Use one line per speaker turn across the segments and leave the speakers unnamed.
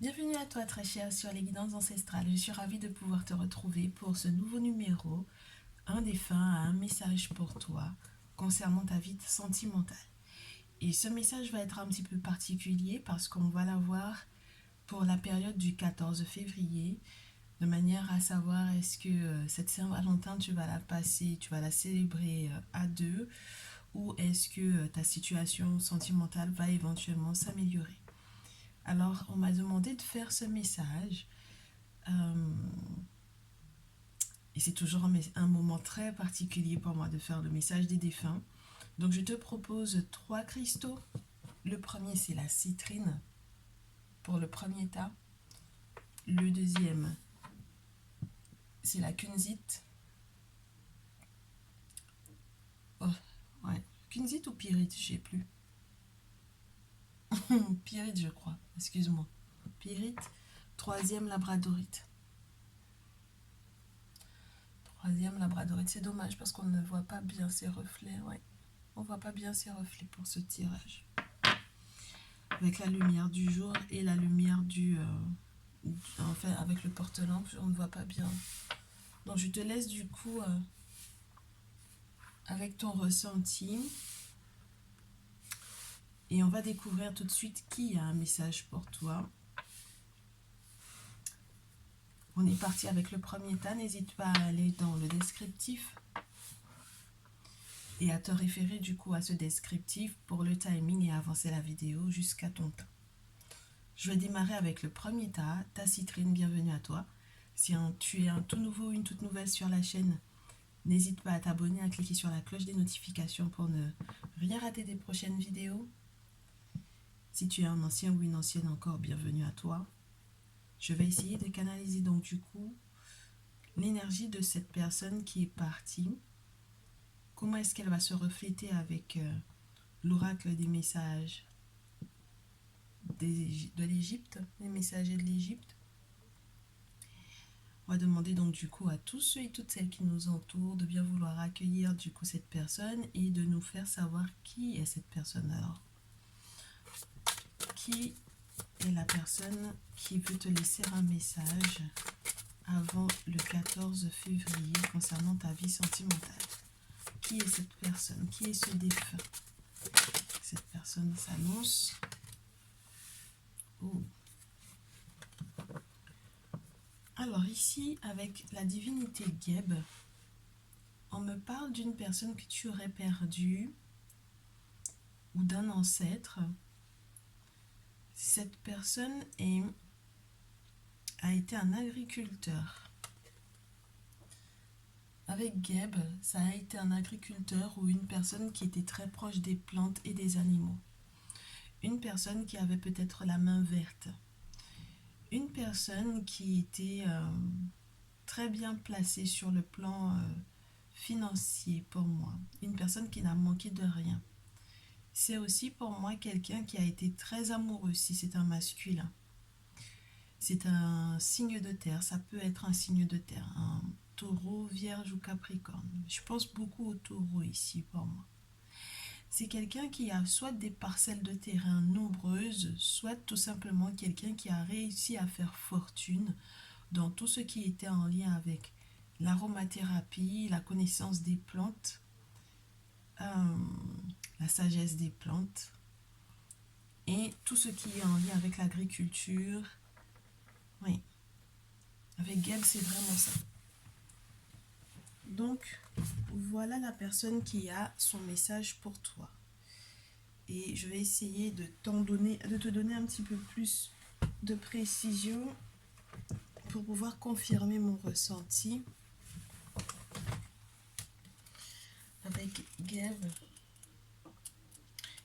Bienvenue à toi très cher sur les guidances ancestrales. Je suis ravie de pouvoir te retrouver pour ce nouveau numéro, un défunt a un message pour toi concernant ta vie sentimentale. Et ce message va être un petit peu particulier parce qu'on va l'avoir pour la période du 14 février, de manière à savoir est-ce que cette Saint-Valentin tu vas la passer, tu vas la célébrer à deux, ou est-ce que ta situation sentimentale va éventuellement s'améliorer. Alors, on m'a demandé de faire ce message. Euh, et c'est toujours un moment très particulier pour moi de faire le message des défunts. Donc, je te propose trois cristaux. Le premier, c'est la citrine pour le premier tas. Le deuxième, c'est la kunzite. Oh, ouais. Kunzite ou pyrite, je sais plus. Pyrite, je crois. Excuse-moi. Pyrite. Troisième, labradorite. Troisième, labradorite. C'est dommage parce qu'on ne voit pas bien ses reflets. Ouais. On voit pas bien ses reflets pour ce tirage. Avec la lumière du jour et la lumière enfin, avec le porte-lampe, on ne voit pas bien. Donc, je te laisse du coup avec ton ressenti. Et on va découvrir tout de suite qui a un message pour toi. On est parti avec le premier tas. N'hésite pas à aller dans le descriptif et à te référer du coup à ce descriptif pour le timing et avancer la vidéo jusqu'à ton temps. Je vais démarrer avec le premier tas, ta citrine, bienvenue à toi. Si tu es un tout nouveau ou une toute nouvelle sur la chaîne, n'hésite pas à t'abonner, à cliquer sur la cloche des notifications pour ne rien rater des prochaines vidéos. Si tu es un ancien ou une ancienne encore, bienvenue à toi. Je vais essayer de canaliser donc du coup l'énergie de cette personne qui est partie. Comment est-ce qu'elle va se refléter avec l'oracle des messages de l'Égypte, les messagers de l'Égypte. On va demander donc du coup à tous ceux et toutes celles qui nous entourent de bien vouloir accueillir du coup cette personne et de nous faire savoir qui est cette personne. Alors, qui est la personne qui veut te laisser un message avant le 14 février concernant ta vie sentimentale? Qui est cette personne? Qui est ce défunt? Cette personne s'annonce. Oh. Alors ici, avec la divinité Geb, on me parle d'une personne que tu aurais perdue ou d'un ancêtre. Cette personne a été un agriculteur. Avec Geb, ça a été un agriculteur ou une personne qui était très proche des plantes et des animaux. Une personne qui avait peut-être la main verte. Une personne qui était très bien placée sur le plan financier pour moi. Une personne qui n'a manqué de rien. C'est aussi pour moi quelqu'un qui a été très amoureux si c'est un masculin. C'est un signe de terre, ça peut être un signe de terre, un taureau, vierge ou capricorne. Je pense beaucoup au taureau ici pour moi. C'est quelqu'un qui a soit des parcelles de terrain nombreuses, soit tout simplement quelqu'un qui a réussi à faire fortune dans tout ce qui était en lien avec l'aromathérapie, la connaissance des plantes, la sagesse des plantes et tout ce qui est en lien avec l'agriculture. Oui, avec Geb, c'est vraiment ça. Donc, voilà la personne qui a son message pour toi. Et je vais essayer de te donner un petit peu plus de précision pour pouvoir confirmer mon ressenti. Avec Geb,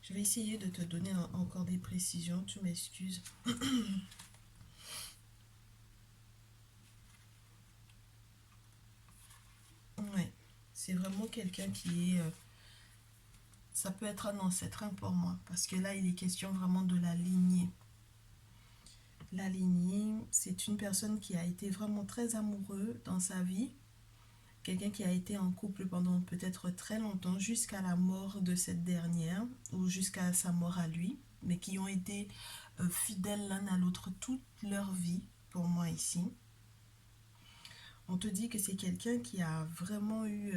je vais essayer de te donner encore des précisions. Tu m'excuses. Ouais, c'est vraiment quelqu'un qui est... ça peut être un ancêtre pour moi, parce que là, il est question vraiment de la lignée. La lignée, c'est une personne qui a été vraiment très amoureux dans sa vie. Quelqu'un qui a été en couple pendant peut-être très longtemps, jusqu'à la mort de cette dernière, ou jusqu'à sa mort à lui, mais qui ont été fidèles l'un à l'autre toute leur vie, pour moi ici. On te dit que c'est quelqu'un qui a vraiment eu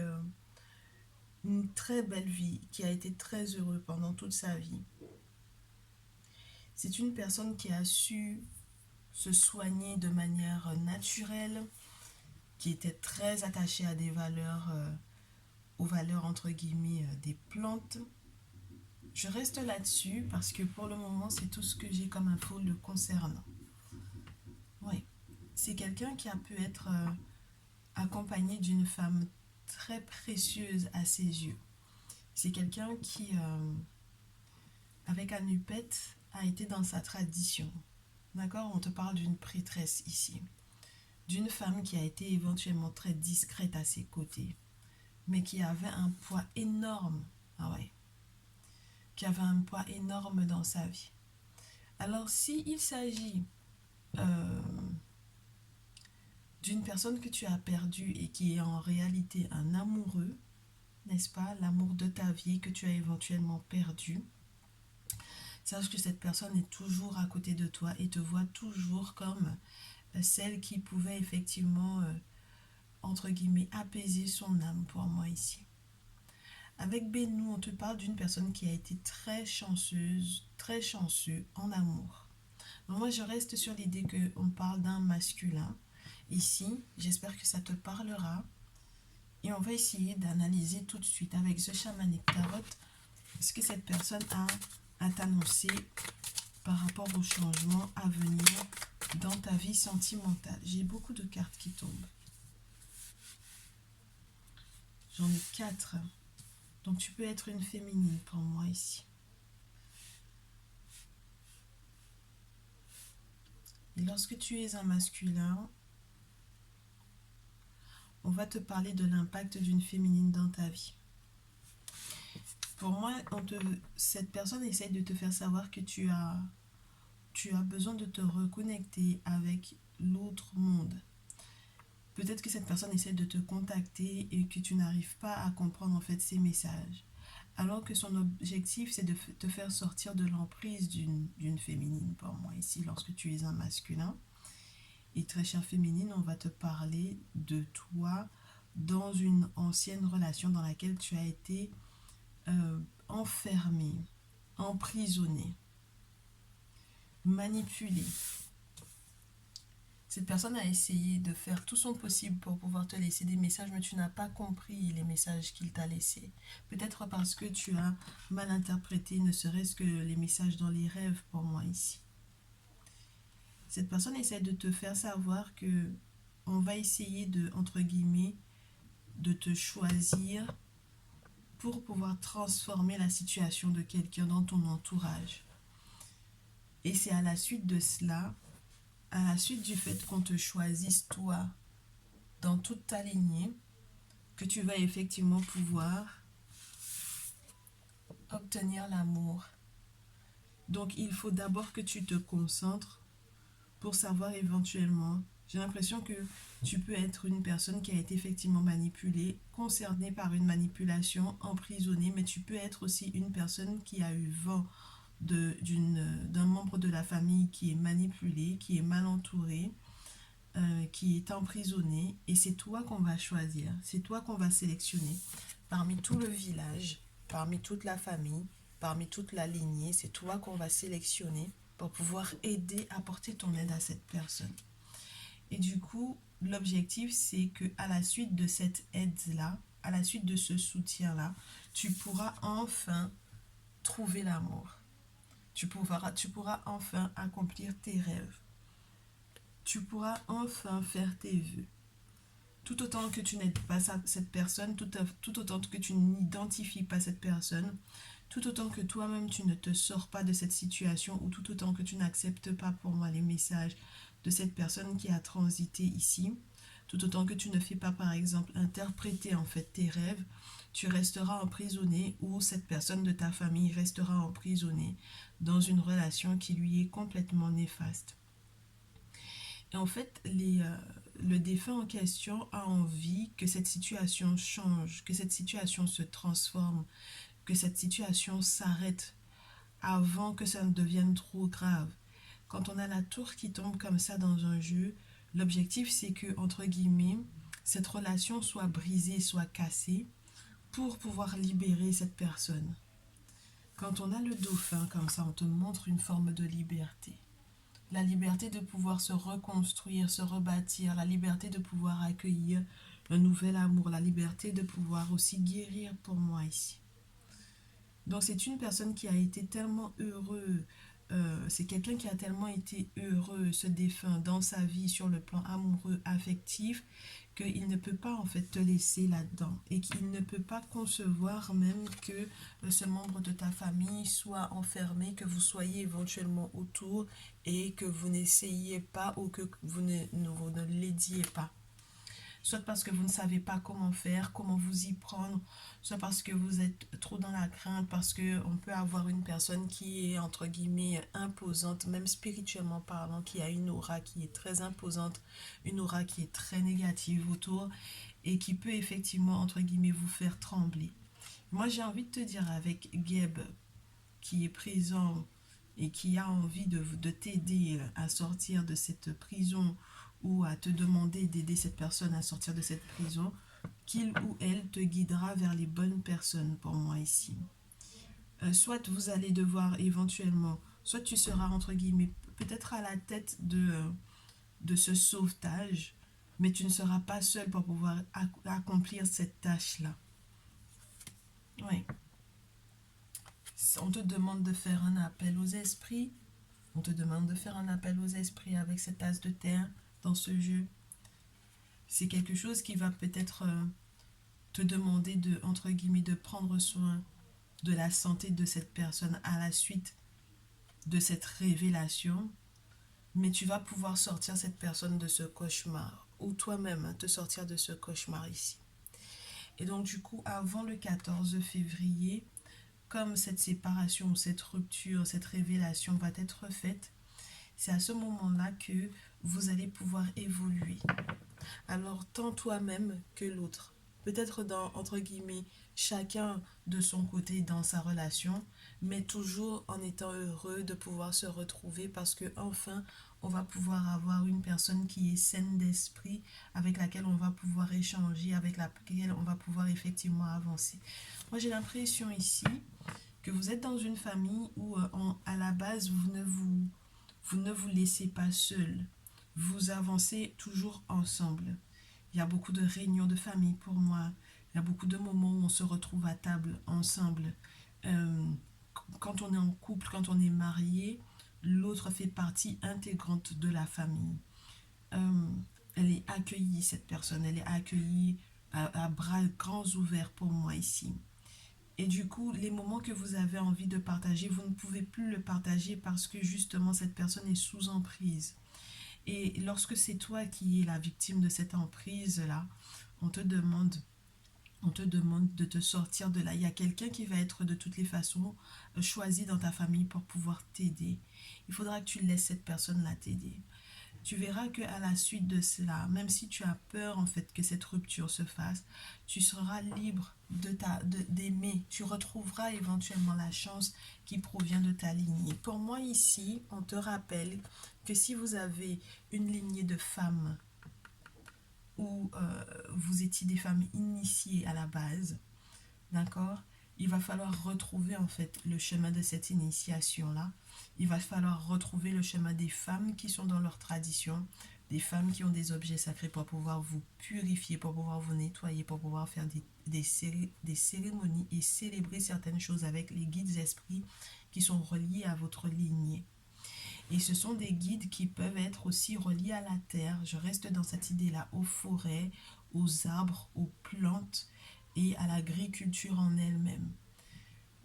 une très belle vie, qui a été très heureux pendant toute sa vie. C'est une personne qui a su se soigner de manière naturelle, qui était très attachée à des valeurs, aux valeurs entre guillemets des plantes. Je reste là-dessus parce que pour le moment, c'est tout ce que j'ai comme info le concernant. Oui, c'est quelqu'un qui a pu être accompagné d'une femme très précieuse à ses yeux. C'est quelqu'un qui, avec Anupet, a été dans sa tradition. D'accord? On te parle d'une prêtresse ici. D'une femme qui a été éventuellement très discrète à ses côtés, mais qui avait un poids énorme. Ah ouais. Qui avait un poids énorme dans sa vie. Alors, s'il s'agit d'une personne que tu as perdue et qui est en réalité un amoureux, n'est-ce pas, l'amour de ta vie que tu as éventuellement perdu, sache que cette personne est toujours à côté de toi et te voit toujours comme celle qui pouvait effectivement, entre guillemets, apaiser son âme pour moi ici. Avec Benou, on te parle d'une personne qui a été très chanceuse, très chanceux en amour. Donc moi, je reste sur l'idée qu'on parle d'un masculin. Ici, j'espère que ça te parlera. Et on va essayer d'analyser tout de suite avec The Shamanic Tarot ce que cette personne a à t'annoncer par rapport au changement à venir dans ta vie sentimentale. J'ai beaucoup de cartes qui tombent. J'en ai 4. Donc tu peux être une féminine pour moi ici. Et lorsque tu es un masculin, on va te parler de l'impact d'une féminine dans ta vie. Pour moi, cette personne essaye de te faire savoir que tu as besoin de te reconnecter avec l'autre monde. Peut-être que cette personne essaie de te contacter et que tu n'arrives pas à comprendre en fait ses messages. Alors que son objectif, c'est de te faire sortir de l'emprise d'une féminine, pour moi ici, lorsque tu es un masculin. Et très chère féminine, on va te parler de toi dans une ancienne relation dans laquelle tu as été enfermé, emprisonné, manipulé. Cette personne a essayé de faire tout son possible pour pouvoir te laisser des messages, mais tu n'as pas compris les messages qu'il t'a laissés. Peut-être parce que tu as mal interprété, ne serait-ce que les messages dans les rêves pour moi ici. Cette personne essaie de te faire savoir que on va essayer de, entre guillemets, de te choisir pour pouvoir transformer la situation de quelqu'un dans ton entourage. Et c'est à la suite de cela, à la suite du fait qu'on te choisisse toi dans toute ta lignée, que tu vas effectivement pouvoir obtenir l'amour. Donc il faut d'abord que tu te concentres pour savoir éventuellement. J'ai l'impression que tu peux être une personne qui a été effectivement manipulée, concernée par une manipulation, emprisonnée, mais tu peux être aussi une personne qui a eu vent d'un membre de la famille qui est manipulé, qui est mal entouré, qui est emprisonné, et c'est toi qu'on va choisir, c'est toi qu'on va sélectionner parmi tout le village, parmi toute la famille, parmi toute la lignée, c'est toi qu'on va sélectionner pour pouvoir aider, apporter ton aide à cette personne. Et du coup, l'objectif, c'est que à la suite de cette aide-là, à la suite de ce soutien-là, tu pourras enfin trouver l'amour. Tu pourras enfin accomplir tes rêves. Tu pourras enfin faire tes vœux. Tout autant que tu n'aides pas cette personne, tout autant que tu n'identifies pas cette personne, tout autant que toi-même tu ne te sors pas de cette situation, ou tout autant que tu n'acceptes pas pour moi les messages de cette personne qui a transité ici, tout autant que tu ne fais pas par exemple interpréter en fait tes rêves, tu resteras emprisonné, ou cette personne de ta famille restera emprisonnée dans une relation qui lui est complètement néfaste. Et en fait, le défunt en question a envie que cette situation change, que cette situation se transforme, que cette situation s'arrête avant que ça ne devienne trop grave. quand on a la tour qui tombe comme ça dans un jeu, l'objectif c'est que, entre guillemets, cette relation soit brisée, soit cassée pour pouvoir libérer cette personne. Quand on a le dauphin comme ça, on te montre une forme de liberté. La liberté de pouvoir se reconstruire, se rebâtir, la liberté de pouvoir accueillir un nouvel amour, la liberté de pouvoir aussi guérir pour moi ici. Donc c'est une personne qui a été tellement heureux, c'est quelqu'un qui a tellement été heureux, ce défunt, dans sa vie sur le plan amoureux, affectif, qu'il ne peut pas en fait te laisser là-dedans et qu'il ne peut pas concevoir même que ce membre de ta famille soit enfermé, que vous soyez éventuellement autour et que vous n'essayiez pas ou que vous ne l'aidiez pas. Soit parce que vous ne savez pas comment faire, comment vous y prendre, soit parce que vous êtes trop dans la crainte, parce qu'on peut avoir une personne qui est entre guillemets imposante, même spirituellement parlant, qui a une aura qui est très imposante, une aura qui est très négative autour et qui peut effectivement entre guillemets vous faire trembler. Moi j'ai envie de te dire avec Geb qui est présent et qui a envie de t'aider à sortir de cette prison ou à te demander d'aider cette personne à sortir de cette prison, qu'il ou elle te guidera vers les bonnes personnes pour moi ici. Soit vous allez devoir éventuellement, soit tu seras entre guillemets peut-être à la tête de ce sauvetage, mais tu ne seras pas seul pour pouvoir accomplir cette tâche-là. Oui. On te demande de faire un appel aux esprits. On te demande de faire un appel aux esprits avec cette tasse de terre dans ce jeu. C'est quelque chose qui va peut-être te demander de, entre guillemets, de prendre soin de la santé de cette personne à la suite de cette révélation. Mais tu vas pouvoir sortir cette personne de ce cauchemar. Ou toi-même te sortir de ce cauchemar ici. Et donc du coup, avant le 14 février, comme cette séparation, cette rupture, cette révélation va être faite, c'est à ce moment-là que vous allez pouvoir évoluer. Alors, tant toi-même que l'autre. Peut-être dans, entre guillemets, chacun de son côté dans sa relation, mais toujours en étant heureux de pouvoir se retrouver parce que enfin, on va pouvoir avoir une personne qui est saine d'esprit, avec laquelle on va pouvoir échanger, avec laquelle on va pouvoir effectivement avancer. Moi, j'ai l'impression ici que vous êtes dans une famille où à la base vous ne vous laissez pas seul, vous avancez toujours ensemble. Il y a beaucoup de réunions de famille pour moi, il y a beaucoup de moments où on se retrouve à table ensemble. Euh, Quand on est en couple, quand on est marié, l'autre fait partie intégrante de la famille. Euh, elle est accueillie, cette personne, elle est accueillie à bras grands ouverts pour moi ici. Et du coup, les moments que vous avez envie de partager, vous ne pouvez plus le partager parce que justement cette personne est sous emprise. Et lorsque c'est toi qui es la victime de cette emprise-là, on te demande, on te demande de te sortir de là. Il y a quelqu'un qui va être de toutes les façons choisi dans ta famille pour pouvoir t'aider. Il faudra que tu laisses cette personne-là t'aider. Tu verras qu'à la suite de cela, même si tu as peur en fait que cette rupture se fasse, tu seras libre d'aimer. Tu retrouveras éventuellement la chance qui provient de ta lignée. Pour moi ici, on te rappelle que si vous avez une lignée de femmes où vous étiez des femmes initiées à la base, d'accord? Il va falloir retrouver en fait le chemin de cette initiation-là. Il va falloir retrouver le chemin des femmes qui sont dans leur tradition, des femmes qui ont des objets sacrés pour pouvoir vous purifier, pour pouvoir vous nettoyer, pour pouvoir faire des cérémonies et célébrer certaines choses avec les guides esprits qui sont reliés à votre lignée. Et ce sont des guides qui peuvent être aussi reliés à la terre. Je reste dans cette idée-là, aux forêts, aux arbres, aux plantes et à l'agriculture en elle-même.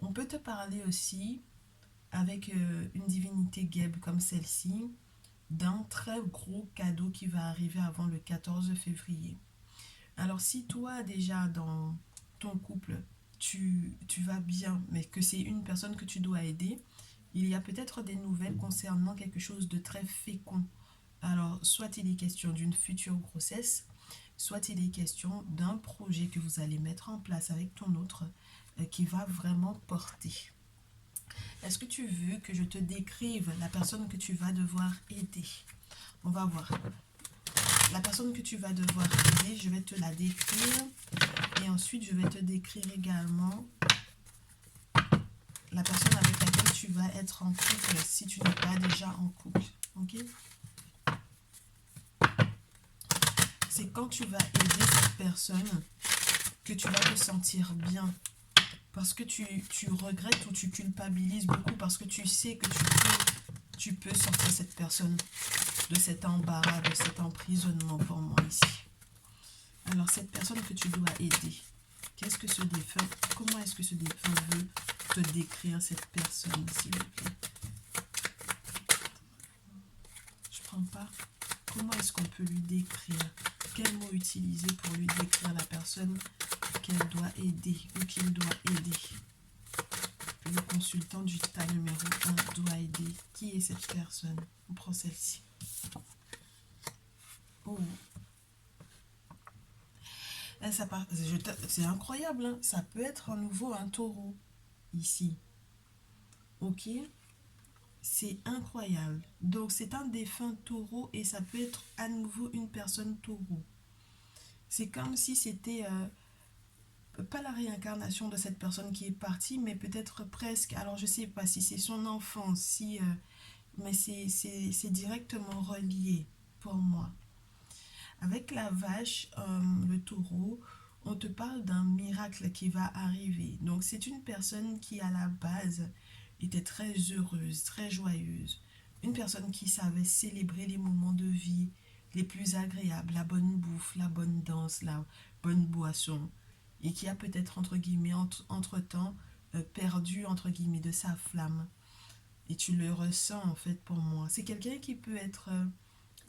On peut te parler aussi, avec une divinité Geb comme celle-ci, d'un très gros cadeau qui va arriver avant le 14 février. Alors si toi déjà dans ton couple, tu vas bien, mais que c'est une personne que tu dois aider, il y a peut-être des nouvelles concernant quelque chose de très fécond. Alors, soit il est question d'une future grossesse, soit il est question d'un projet que vous allez mettre en place avec ton autre qui va vraiment porter. Est-ce que tu veux que je te décrive la personne que tu vas devoir aider? On va voir. La personne que tu vas devoir aider, je vais te la décrire. Et ensuite, je vais te décrire également la personne avec laquelle tu vas être en couple si tu n'es pas déjà en couple. Ok? C'est quand tu vas aider cette personne que tu vas te sentir bien. Parce que tu regrettes ou tu culpabilises beaucoup parce que tu sais que tu peux sortir cette personne de cet embarras, de cet emprisonnement pour moi ici. Alors, cette personne que tu dois aider, qu'est-ce que ce défunt, comment est-ce que ce défunt veut te décrire cette personne, s'il vous plaît? Je prends pas. Comment est-ce qu'on peut lui décrire? Quel mot utiliser pour lui décrire la personne qu'elle doit aider ou qu'il doit aider? Le consultant du tas numéro 1 doit aider. Qui est cette personne? On prend celle-ci. Oh. C'est incroyable, hein? Ça peut être à nouveau un taureau ici. Ok? C'est incroyable. Donc c'est un défunt taureau et ça peut être à nouveau une personne taureau. C'est comme si c'était pas la réincarnation de cette personne qui est partie, mais peut-être presque. Alors je sais pas si c'est son enfant, si, mais c'est directement relié pour moi. Avec la vache, le taureau, on te parle d'un miracle qui va arriver. Donc c'est une personne qui à la base était très heureuse, très joyeuse. Une personne qui savait célébrer les moments de vie les plus agréables, la bonne bouffe, la bonne danse, la bonne boisson. Et qui a peut-être, entre guillemets, entre-temps, perdu, entre guillemets, de sa flamme. Et tu le ressens, en fait, pour moi. C'est quelqu'un qui peut être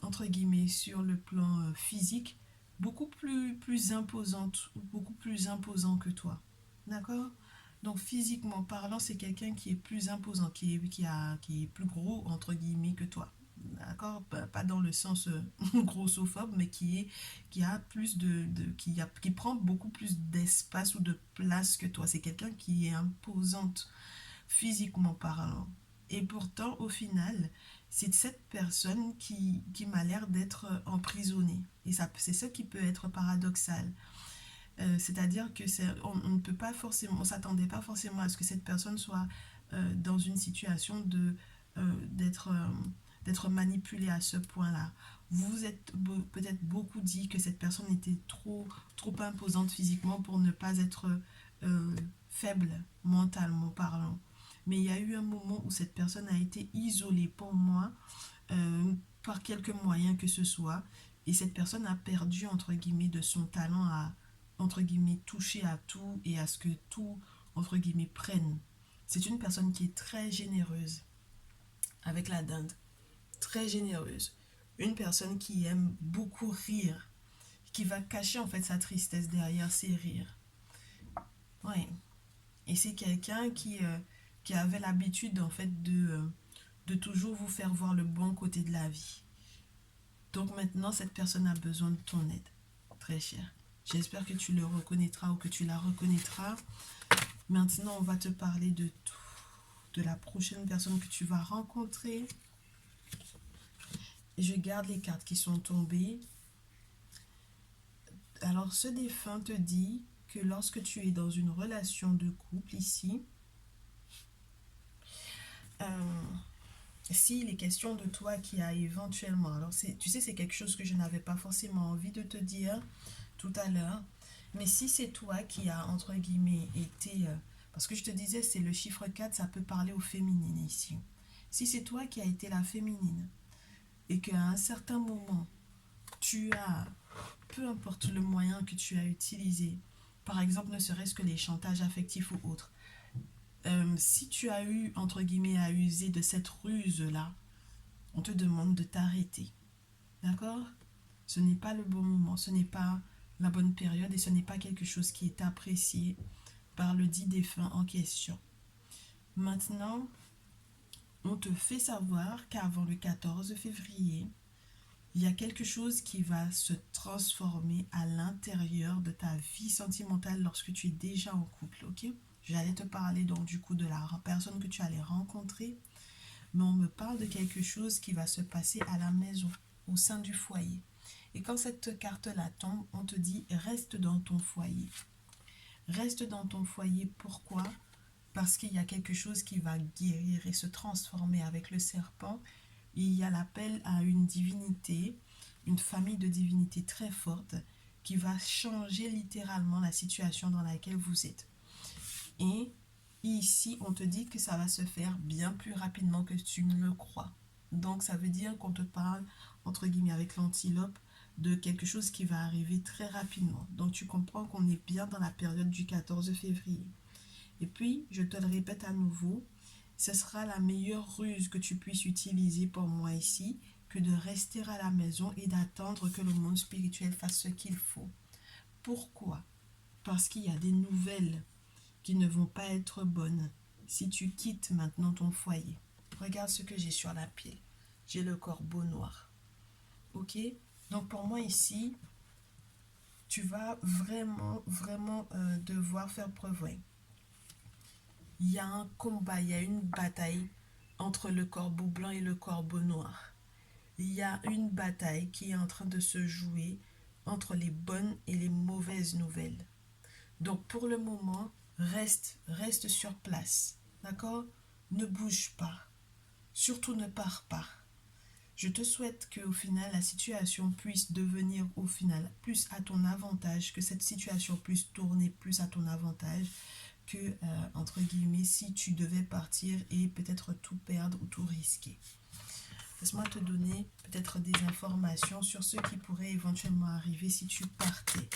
entre guillemets, sur le plan physique, beaucoup plus imposante ou beaucoup plus imposant que toi. D'accord? Donc physiquement parlant, c'est quelqu'un qui est plus imposant, qui est plus gros, entre guillemets, que toi. D'accord? Pas dans le sens grossophobe, mais qui a plus qui prend beaucoup plus d'espace ou de place que toi. C'est quelqu'un qui est imposante physiquement parlant. Et pourtant, au final, c'est cette personne qui m'a l'air d'être emprisonnée. Et c'est ça qui peut être paradoxal. C'est-à-dire que on ne peut pas forcément, on s'attendait pas forcément à ce que cette personne soit dans une situation d'être manipulée à ce point-là. Vous vous êtes peut-être beaucoup dit que cette personne était trop imposante physiquement pour ne pas être faible mentalement parlant. Mais il y a eu un moment où cette personne a été isolée pour moi par quelque moyen que ce soit. Et cette personne a perdu, entre guillemets, de son talent à, entre guillemets, toucher à tout et à ce que tout, entre guillemets, prenne. C'est une personne qui est très généreuse avec la dinde. Très généreuse. Une personne qui aime beaucoup rire. Qui va cacher, en fait, sa tristesse derrière ses rires. Ouais. Et c'est quelqu'un qui avait l'habitude, en fait, de toujours vous faire voir le bon côté de la vie. Donc maintenant, cette personne a besoin de ton aide, très cher. J'espère que tu le reconnaîtras ou que tu la reconnaîtras. Maintenant, on va te parler de tout, de la prochaine personne que tu vas rencontrer. Et je garde les cartes qui sont tombées. Alors, ce défunt te dit que lorsque tu es dans une relation de couple ici, s'il est question de toi qui a éventuellement, alors tu sais, c'est quelque chose que je n'avais pas forcément envie de te dire tout à l'heure, mais si c'est toi qui a, entre guillemets, été, parce que je te disais, c'est le chiffre 4, ça peut parler au féminin ici. Si c'est toi qui a été la féminine, et qu'à un certain moment, tu as, peu importe le moyen que tu as utilisé, par exemple, ne serait-ce que les chantages affectifs ou autres, si tu as eu, entre guillemets, à user de cette ruse-là, on te demande de t'arrêter. D'accord? Ce n'est pas le bon moment, ce n'est pas la bonne période et ce n'est pas quelque chose qui est apprécié par le dit défunt en question. Maintenant, on te fait savoir qu'avant le 14 février, il y a quelque chose qui va se transformer à l'intérieur de ta vie sentimentale lorsque tu es déjà en couple, ok? J'allais te parler donc du coup de la personne que tu allais rencontrer, mais on me parle de quelque chose qui va se passer à la maison, au sein du foyer. Et quand cette carte-là tombe, on te dit reste dans ton foyer. Reste dans ton foyer, pourquoi? Parce qu'il y a quelque chose qui va guérir et se transformer avec le serpent. Il y a l'appel à une divinité, une famille de divinités très forte qui va changer littéralement la situation dans laquelle vous êtes. Et ici, on te dit que ça va se faire bien plus rapidement que tu ne le crois. Donc, ça veut dire qu'on te parle, entre guillemets, avec l'antilope, de quelque chose qui va arriver très rapidement. Donc, tu comprends qu'on est bien dans la période du 14 février. Et puis, je te le répète à nouveau, ce sera la meilleure ruse que tu puisses utiliser pour moi ici, que de rester à la maison et d'attendre que le monde spirituel fasse ce qu'il faut. Pourquoi? Parce qu'il y a des nouvelles qui ne vont pas être bonnes si tu quittes maintenant ton foyer. Regarde ce que j'ai sur la pile. J'ai le corbeau noir. Ok? Donc pour moi ici, tu vas vraiment devoir faire preuve. Ouais. Il y a un combat, il y a une bataille entre le corbeau blanc et le corbeau noir. Il y a une bataille qui est en train de se jouer entre les bonnes et les mauvaises nouvelles. Donc pour le moment, reste sur place. D'accord? Ne bouge pas. Surtout ne pars pas. Je te souhaite qu'au final, la situation puisse devenir au final plus à ton avantage, que cette situation puisse tourner plus à ton avantage, que, entre guillemets, si tu devais partir et peut-être tout perdre ou tout risquer. Laisse-moi te donner peut-être des informations sur ce qui pourrait éventuellement arriver si tu partais.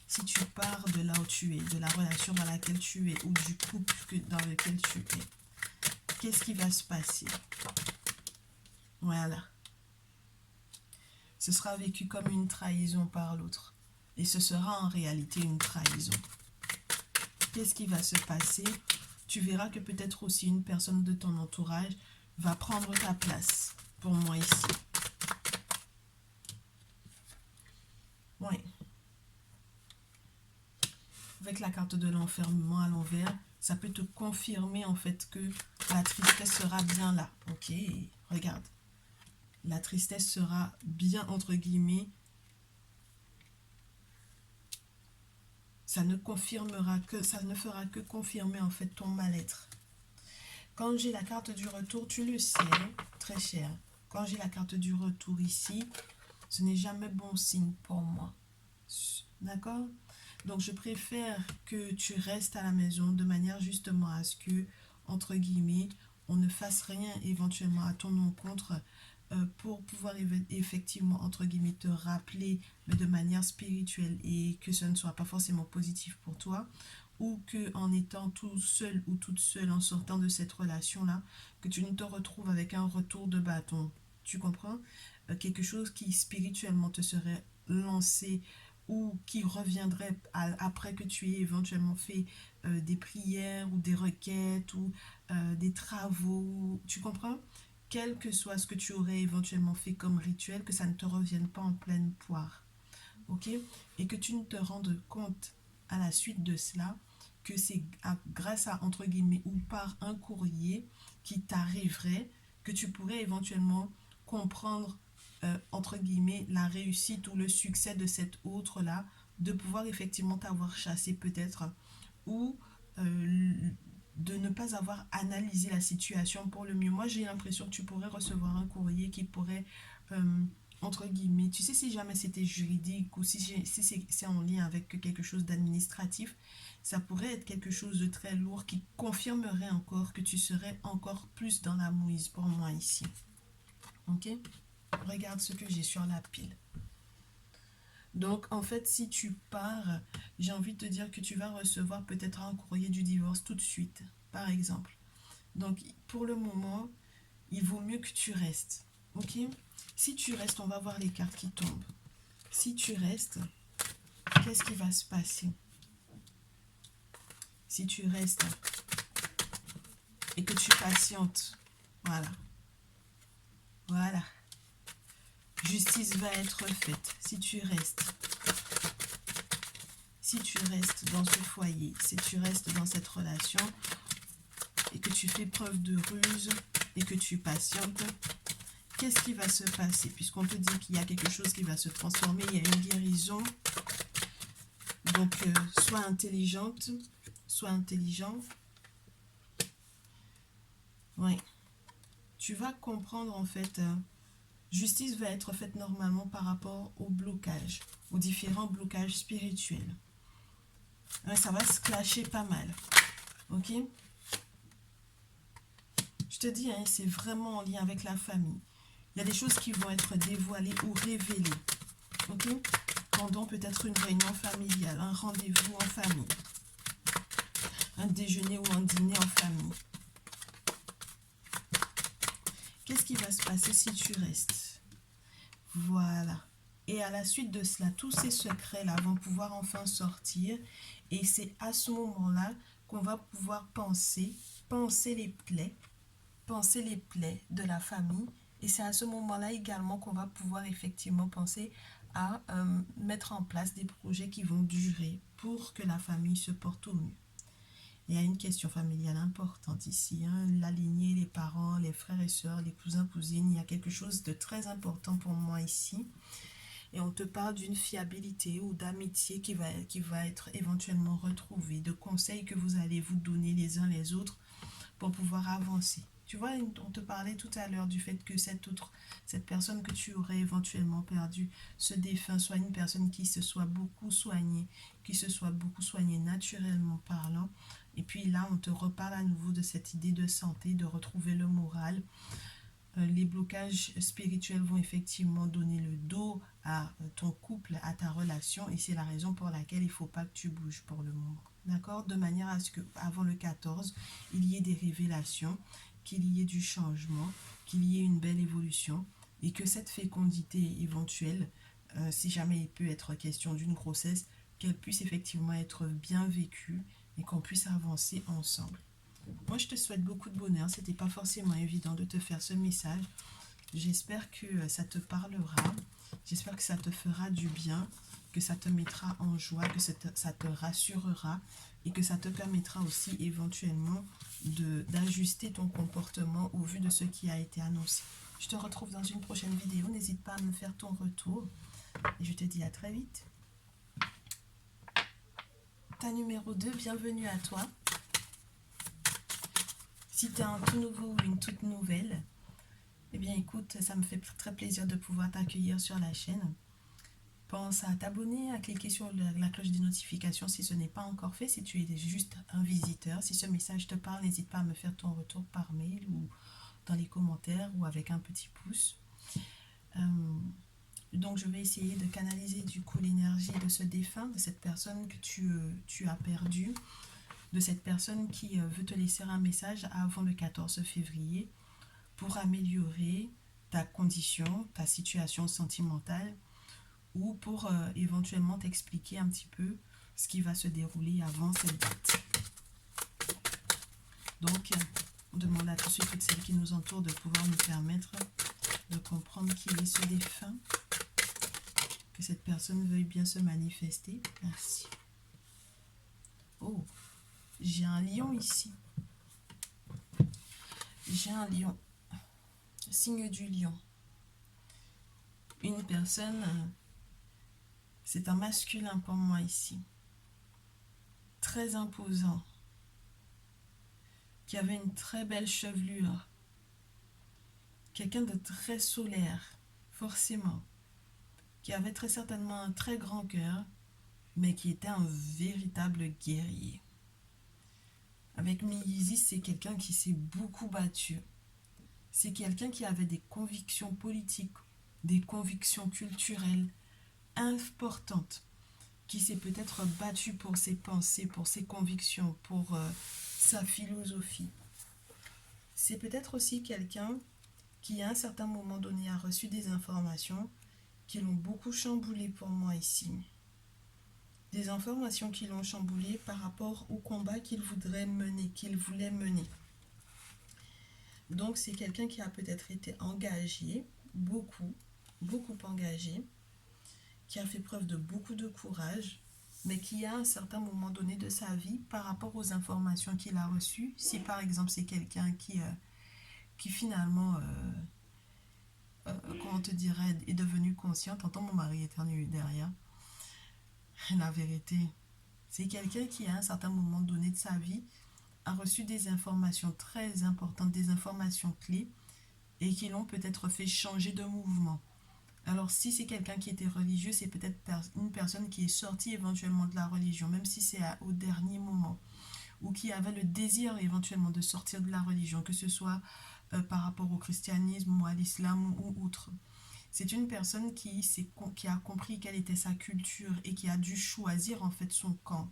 Si tu pars de là où tu es, de la relation dans laquelle tu es ou du couple dans lequel tu es, qu'est-ce qui va se passer? Voilà. Ce sera vécu comme une trahison par l'autre. Et ce sera en réalité une trahison. Qu'est-ce qui va se passer? Tu verras que peut-être aussi une personne de ton entourage va prendre ta place pour moi ici. Oui. Avec la carte de l'enfermement à l'envers, ça peut te confirmer en fait que la tristesse sera bien là. Ok, regarde. La tristesse sera bien entre guillemets. Ça ne fera que confirmer en fait ton mal-être. Quand j'ai la carte du retour, tu le sais, très cher. Quand j'ai la carte du retour ici, ce n'est jamais bon signe pour moi. D'accord? Donc, je préfère que tu restes à la maison de manière justement à ce que, entre guillemets, on ne fasse rien éventuellement à ton encontre pour pouvoir effectivement, entre guillemets, te rappeler, mais de manière spirituelle et que ce ne soit pas forcément positif pour toi, ou que en étant tout seul ou toute seule en sortant de cette relation-là, que tu ne te retrouves avec un retour de bâton. Tu comprends? Quelque chose qui spirituellement te serait lancé ou qui reviendrait après que tu aies éventuellement fait des prières ou des requêtes ou des travaux. Tu comprends? Quel que soit ce que tu aurais éventuellement fait comme rituel, que ça ne te revienne pas en pleine poire. Ok? Et que tu ne te rendes compte à la suite de cela que c'est grâce à, entre guillemets, ou par un courrier qui t'arriverait que tu pourrais éventuellement comprendre, entre guillemets, la réussite ou le succès de cet autre-là, de pouvoir effectivement t'avoir chassé peut-être, ou de ne pas avoir analysé la situation pour le mieux. Moi, j'ai l'impression que tu pourrais recevoir un courrier qui pourrait, entre guillemets, tu sais, si jamais c'était juridique ou si c'est en lien avec quelque chose d'administratif, ça pourrait être quelque chose de très lourd qui confirmerait encore que tu serais encore plus dans la mouise pour moi ici. Ok? Regarde ce que j'ai sur la pile. Donc, en fait, si tu pars, j'ai envie de te dire que tu vas recevoir peut-être un courrier du divorce tout de suite, par exemple. Donc, pour le moment, il vaut mieux que tu restes. Ok? Si tu restes, on va voir les cartes qui tombent. Si tu restes, qu'est-ce qui va se passer? Si tu restes et que tu patientes, voilà. Voilà. Justice va être faite si tu restes. si tu restes dans ce foyer, si tu restes dans cette relation et que tu fais preuve de ruse et que tu patientes, qu'est-ce qui va se passer? Puisqu'on te dit qu'il y a quelque chose qui va se transformer, il y a une guérison. Donc, sois intelligente, sois intelligent. Oui. Tu vas comprendre en fait, justice va être faite normalement par rapport au blocage, aux différents blocages spirituels. Ouais, ça va se clasher pas mal. Ok? Je te dis, hein, c'est vraiment en lien avec la famille. Il y a des choses qui vont être dévoilées ou révélées. Ok? Pendant peut-être une réunion familiale, un rendez-vous en famille, un déjeuner ou un dîner en famille. Qu'est-ce qui va se passer si tu restes? Voilà. Et à la suite de cela, tous ces secrets-là vont pouvoir enfin sortir. Et c'est à ce moment-là qu'on va pouvoir penser les plaies de la famille. Et c'est à ce moment-là également qu'on va pouvoir effectivement penser à mettre en place des projets qui vont durer pour que la famille se porte au mieux. Il y a une question familiale importante ici, hein, la lignée, les parents, les frères et sœurs, les cousins, cousines. Il y a quelque chose de très important pour moi ici. Et on te parle d'une fiabilité ou d'amitié qui va être éventuellement retrouvée, de conseils que vous allez vous donner les uns les autres pour pouvoir avancer. Tu vois, on te parlait tout à l'heure du fait que cette personne que tu aurais éventuellement perdue, ce défunt, soit une personne qui se soit beaucoup soignée, qui se soit beaucoup soignée naturellement parlant. Et puis là, on te reparle à nouveau de cette idée de santé, de retrouver le moral. Les blocages spirituels vont effectivement donner le dos à ton couple, à ta relation. Et c'est la raison pour laquelle il ne faut pas que tu bouges pour le moment. D'accord? De manière à ce qu'avant le 14, il y ait des révélations, qu'il y ait du changement, qu'il y ait une belle évolution et que cette fécondité éventuelle, si jamais il peut être question d'une grossesse, qu'elle puisse effectivement être bien vécue et qu'on puisse avancer ensemble. Moi, je te souhaite beaucoup de bonheur. C'était pas forcément évident de te faire ce message. J'espère que ça te parlera. J'espère que ça te fera du bien, que ça te mettra en joie, que ça te rassurera et que ça te permettra aussi éventuellement d'ajuster ton comportement au vu de ce qui a été annoncé. Je te retrouve dans une prochaine vidéo. N'hésite pas à me faire ton retour. Et je te dis à très vite. Ta numéro 2, bienvenue à toi. Si tu es un tout nouveau ou une toute nouvelle, eh bien écoute, ça me fait très plaisir de pouvoir t'accueillir sur la chaîne. Pense à t'abonner, à cliquer sur la cloche des notifications si ce n'est pas encore fait, si tu es juste un visiteur. Si ce message te parle, n'hésite pas à me faire ton retour par mail ou dans les commentaires ou avec un petit pouce. Donc je vais essayer de canaliser du coup l'énergie de ce défunt, de cette personne que tu as perdue, de cette personne qui veut te laisser un message avant le 14 février pour améliorer ta condition, ta situation sentimentale ou pour éventuellement t'expliquer un petit peu ce qui va se dérouler avant cette date. Donc, on demande à tous ceux et toutes celles qui nous entourent de pouvoir nous permettre de comprendre qui est ce défunt, que cette personne veuille bien se manifester. Merci. Oh, j'ai un lion ici. J'ai un lion. Signe du lion. Une personne, c'est un masculin pour moi ici. Très imposant. Qui avait une très belle chevelure. Quelqu'un de très solaire, forcément. Qui avait très certainement un très grand cœur, mais qui était un véritable guerrier. Avec Miyizi, c'est quelqu'un qui s'est beaucoup battu. C'est quelqu'un qui avait des convictions politiques, des convictions culturelles importantes, qui s'est peut-être battu pour ses pensées, pour ses convictions, pour sa philosophie. C'est peut-être aussi quelqu'un qui, à un certain moment donné, a reçu des informations qui l'ont beaucoup chamboulé pour moi ici. Des informations qui l'ont chamboulé par rapport au combat qu'il voulait mener. Donc, c'est quelqu'un qui a peut-être été engagé, beaucoup engagé, qui a fait preuve de beaucoup de courage, mais qui à un certain moment donné de sa vie, par rapport aux informations qu'il a reçues, si par exemple c'est quelqu'un qui finalement, comment te dirais, est devenu conscient, t'entends mon mari éternuer derrière, la vérité, c'est quelqu'un qui à un certain moment donné de sa vie a reçu des informations très importantes, des informations clés, et qui l'ont peut-être fait changer de mouvement. Alors si c'est quelqu'un qui était religieux, c'est peut-être une personne qui est sortie éventuellement de la religion, même si c'est au dernier moment, ou qui avait le désir éventuellement de sortir de la religion, que ce soit par rapport au christianisme ou à l'islam ou autre. C'est une personne qui a compris quelle était sa culture et qui a dû choisir en fait son camp.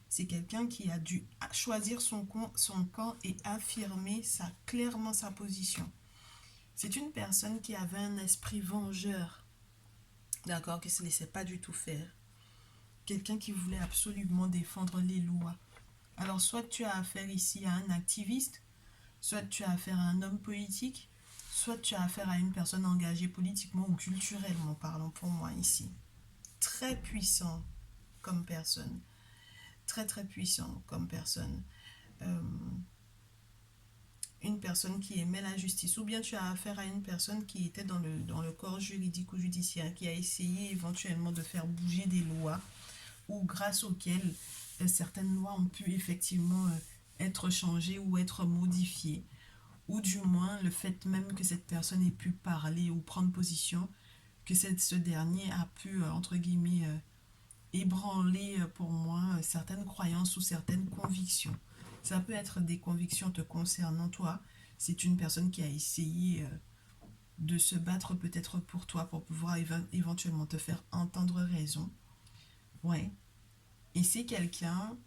C'est quelqu'un qui a dû choisir son camp et affirmer clairement sa position. C'est une personne qui avait un esprit vengeur, d'accord, qui ne se laissait pas du tout faire. Quelqu'un qui voulait absolument défendre les lois. Alors, soit tu as affaire ici à un activiste, soit tu as affaire à un homme politique, soit tu as affaire à une personne engagée politiquement ou culturellement, parlons pour moi ici. Très puissant comme personne. Très très puissant comme personne. Euh, une personne qui aimait la justice, ou bien tu as affaire à une personne qui était dans le corps juridique ou judiciaire, qui a essayé éventuellement de faire bouger des lois, ou grâce auxquelles certaines lois ont pu effectivement être changées ou être modifiées, ou du moins le fait même que cette personne ait pu parler ou prendre position, que ce dernier a pu, entre guillemets, ébranler pour moi certaines croyances ou certaines convictions. Ça peut être des convictions te concernant toi. C'est une personne qui a essayé de se battre peut-être pour toi pour pouvoir éventuellement te faire entendre raison. Ouais. Et c'est quelqu'un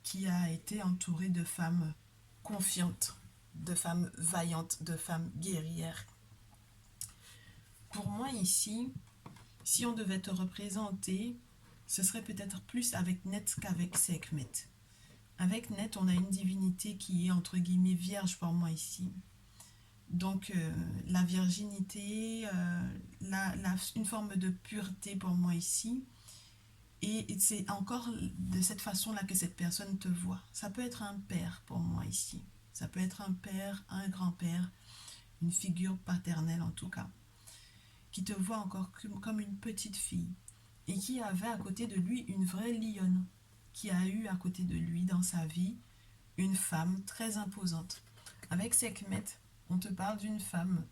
qui a été entouré de femmes confiantes, de femmes vaillantes, de femmes guerrières. Pour moi ici, si on devait te représenter, ce serait peut-être plus avec Net qu'avec Sekhmet. Avec Net, on a une divinité qui est entre guillemets vierge pour moi ici. Donc la virginité, une forme de pureté pour moi ici. Et c'est encore de cette façon-là que cette personne te voit. Ça peut être un père pour moi ici. Ça peut être un père, un grand-père, une figure paternelle en tout cas, qui te voit encore comme une petite fille et qui avait à côté de lui une vraie lionne, qui a eu à côté de lui dans sa vie une femme très imposante. Avec Sekhmet, on te parle d'une femme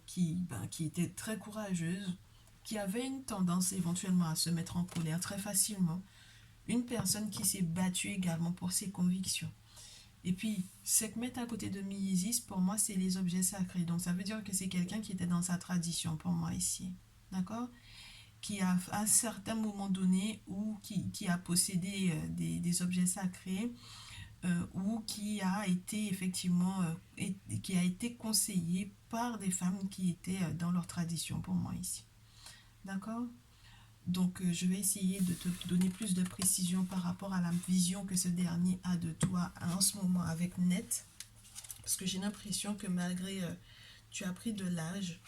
qui était très courageuse, qui avait une tendance éventuellement à se mettre en colère très facilement, une personne qui s'est battue également pour ses convictions. Et puis, Sekhmet à côté de Miisis, pour moi, c'est les objets sacrés. Donc, ça veut dire que c'est quelqu'un qui était dans sa tradition pour moi ici. D'accord? Qui a à un certain moment donné, ou qui a possédé des objets sacrés, ou qui a été effectivement, qui a été conseillé par des femmes qui étaient dans leur tradition pour moi ici. D'accord? Donc, je vais essayer de te donner plus de précision par rapport à la vision que ce dernier a de toi en ce moment avec Net. Parce que j'ai l'impression que malgré tu as pris de l'âge,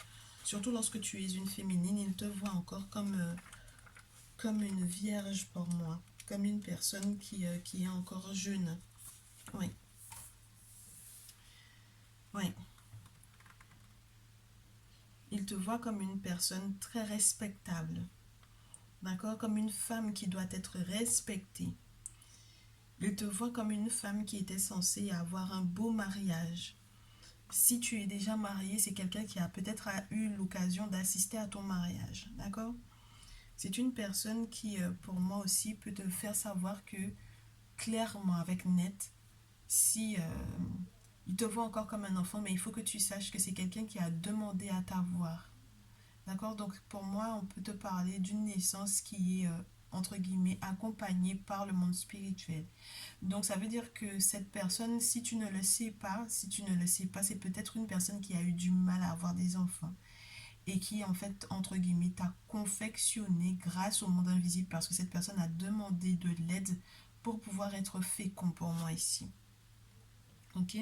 surtout lorsque tu es une féminine, il te voit encore comme une vierge pour moi, comme une personne qui est encore jeune. Oui, oui. Il te voit comme une personne très respectable, d'accord? Comme une femme qui doit être respectée. Il te voit comme une femme qui était censée avoir un beau mariage. Si tu es déjà marié, c'est quelqu'un qui a peut-être eu l'occasion d'assister à ton mariage, d'accord? C'est une personne qui, pour moi aussi, peut te faire savoir que, clairement, avec Net, si il te voit encore comme un enfant, mais il faut que tu saches que c'est quelqu'un qui a demandé à t'avoir. D'accord? Donc pour moi, on peut te parler d'une naissance qui est, entre guillemets, accompagnée par le monde spirituel. Donc ça veut dire que cette personne, si tu ne le sais pas, c'est peut-être une personne qui a eu du mal à avoir des enfants et qui en fait, entre guillemets, t'a confectionné grâce au monde invisible parce que cette personne a demandé de l'aide pour pouvoir être fécond pour moi ici. Ok?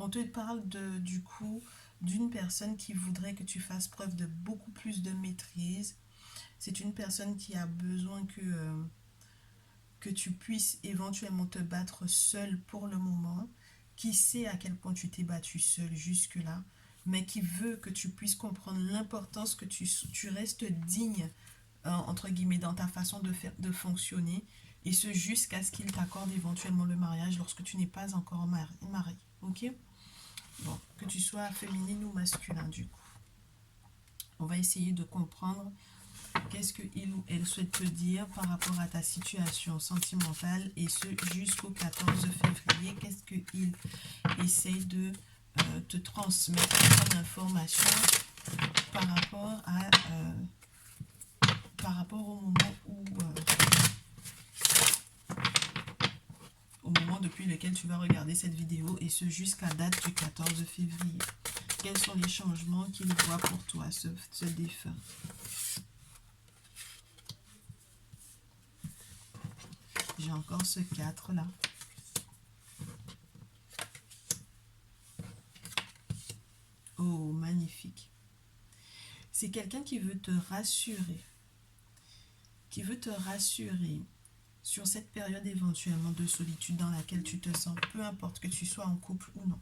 On te parle du coup d'une personne qui voudrait que tu fasses preuve de beaucoup plus de maîtrise, C'est une personne qui a besoin que tu puisses éventuellement te battre seul pour le moment, qui sait à quel point tu t'es battu seul jusque-là, mais qui veut que tu puisses comprendre l'importance que tu restes digne, entre guillemets, dans ta façon de fonctionner, et ce jusqu'à ce qu'il t'accorde éventuellement le mariage lorsque tu n'es pas encore marié. Ok? Bon, que tu sois féminine ou masculin du coup. On va essayer de comprendre qu'est-ce qu'il ou elle souhaite te dire par rapport à ta situation sentimentale et ce jusqu'au 14 février. Qu'est-ce qu'il essaye de te transmettre comme information par rapport au moment au moment depuis lequel tu vas regarder cette vidéo et ce jusqu'à date du 14 février. Quels sont les changements qu'il voit pour toi, ce défunt? J'ai encore ce 4 là. Oh, magnifique. C'est quelqu'un qui veut te rassurer. Qui veut te rassurer sur cette période éventuellement de solitude dans laquelle tu te sens, peu importe que tu sois en couple ou non.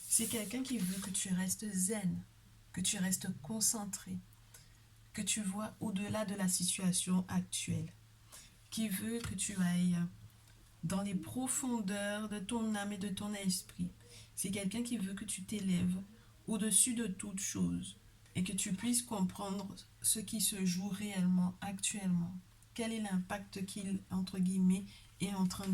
C'est quelqu'un qui veut que tu restes zen, que tu restes concentré, que tu vois au-delà de la situation actuelle, qui veut que tu ailles dans les profondeurs de ton âme et de ton esprit. C'est quelqu'un qui veut que tu t'élèves au-dessus de toute chose et que tu puisses comprendre ce qui se joue réellement actuellement. Quel est l'impact qu'il, entre guillemets, est en train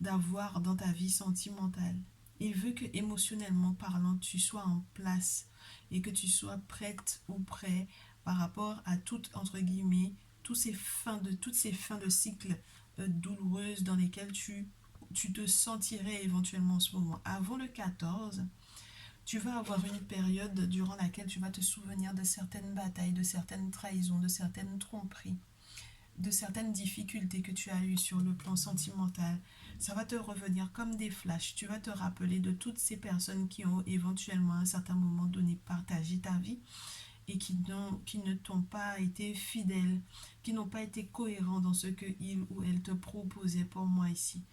d'avoir dans ta vie sentimentale. Il veut que, émotionnellement parlant, tu sois en place et que tu sois prête ou prêt par rapport à toutes, entre guillemets, toutes ces fins de cycle douloureuses dans lesquelles tu te sentirais éventuellement en ce moment. Avant le 14, tu vas avoir une période durant laquelle tu vas te souvenir de certaines batailles, de certaines trahisons, de certaines tromperies, de certaines difficultés que tu as eues sur le plan sentimental. Ça va te revenir comme des flashs. Tu vas te rappeler de toutes ces personnes qui ont éventuellement à un certain moment donné partagé ta vie et qui ne t'ont pas été fidèles, qui n'ont pas été cohérents dans ce que il ou elle te proposait pour moi ici.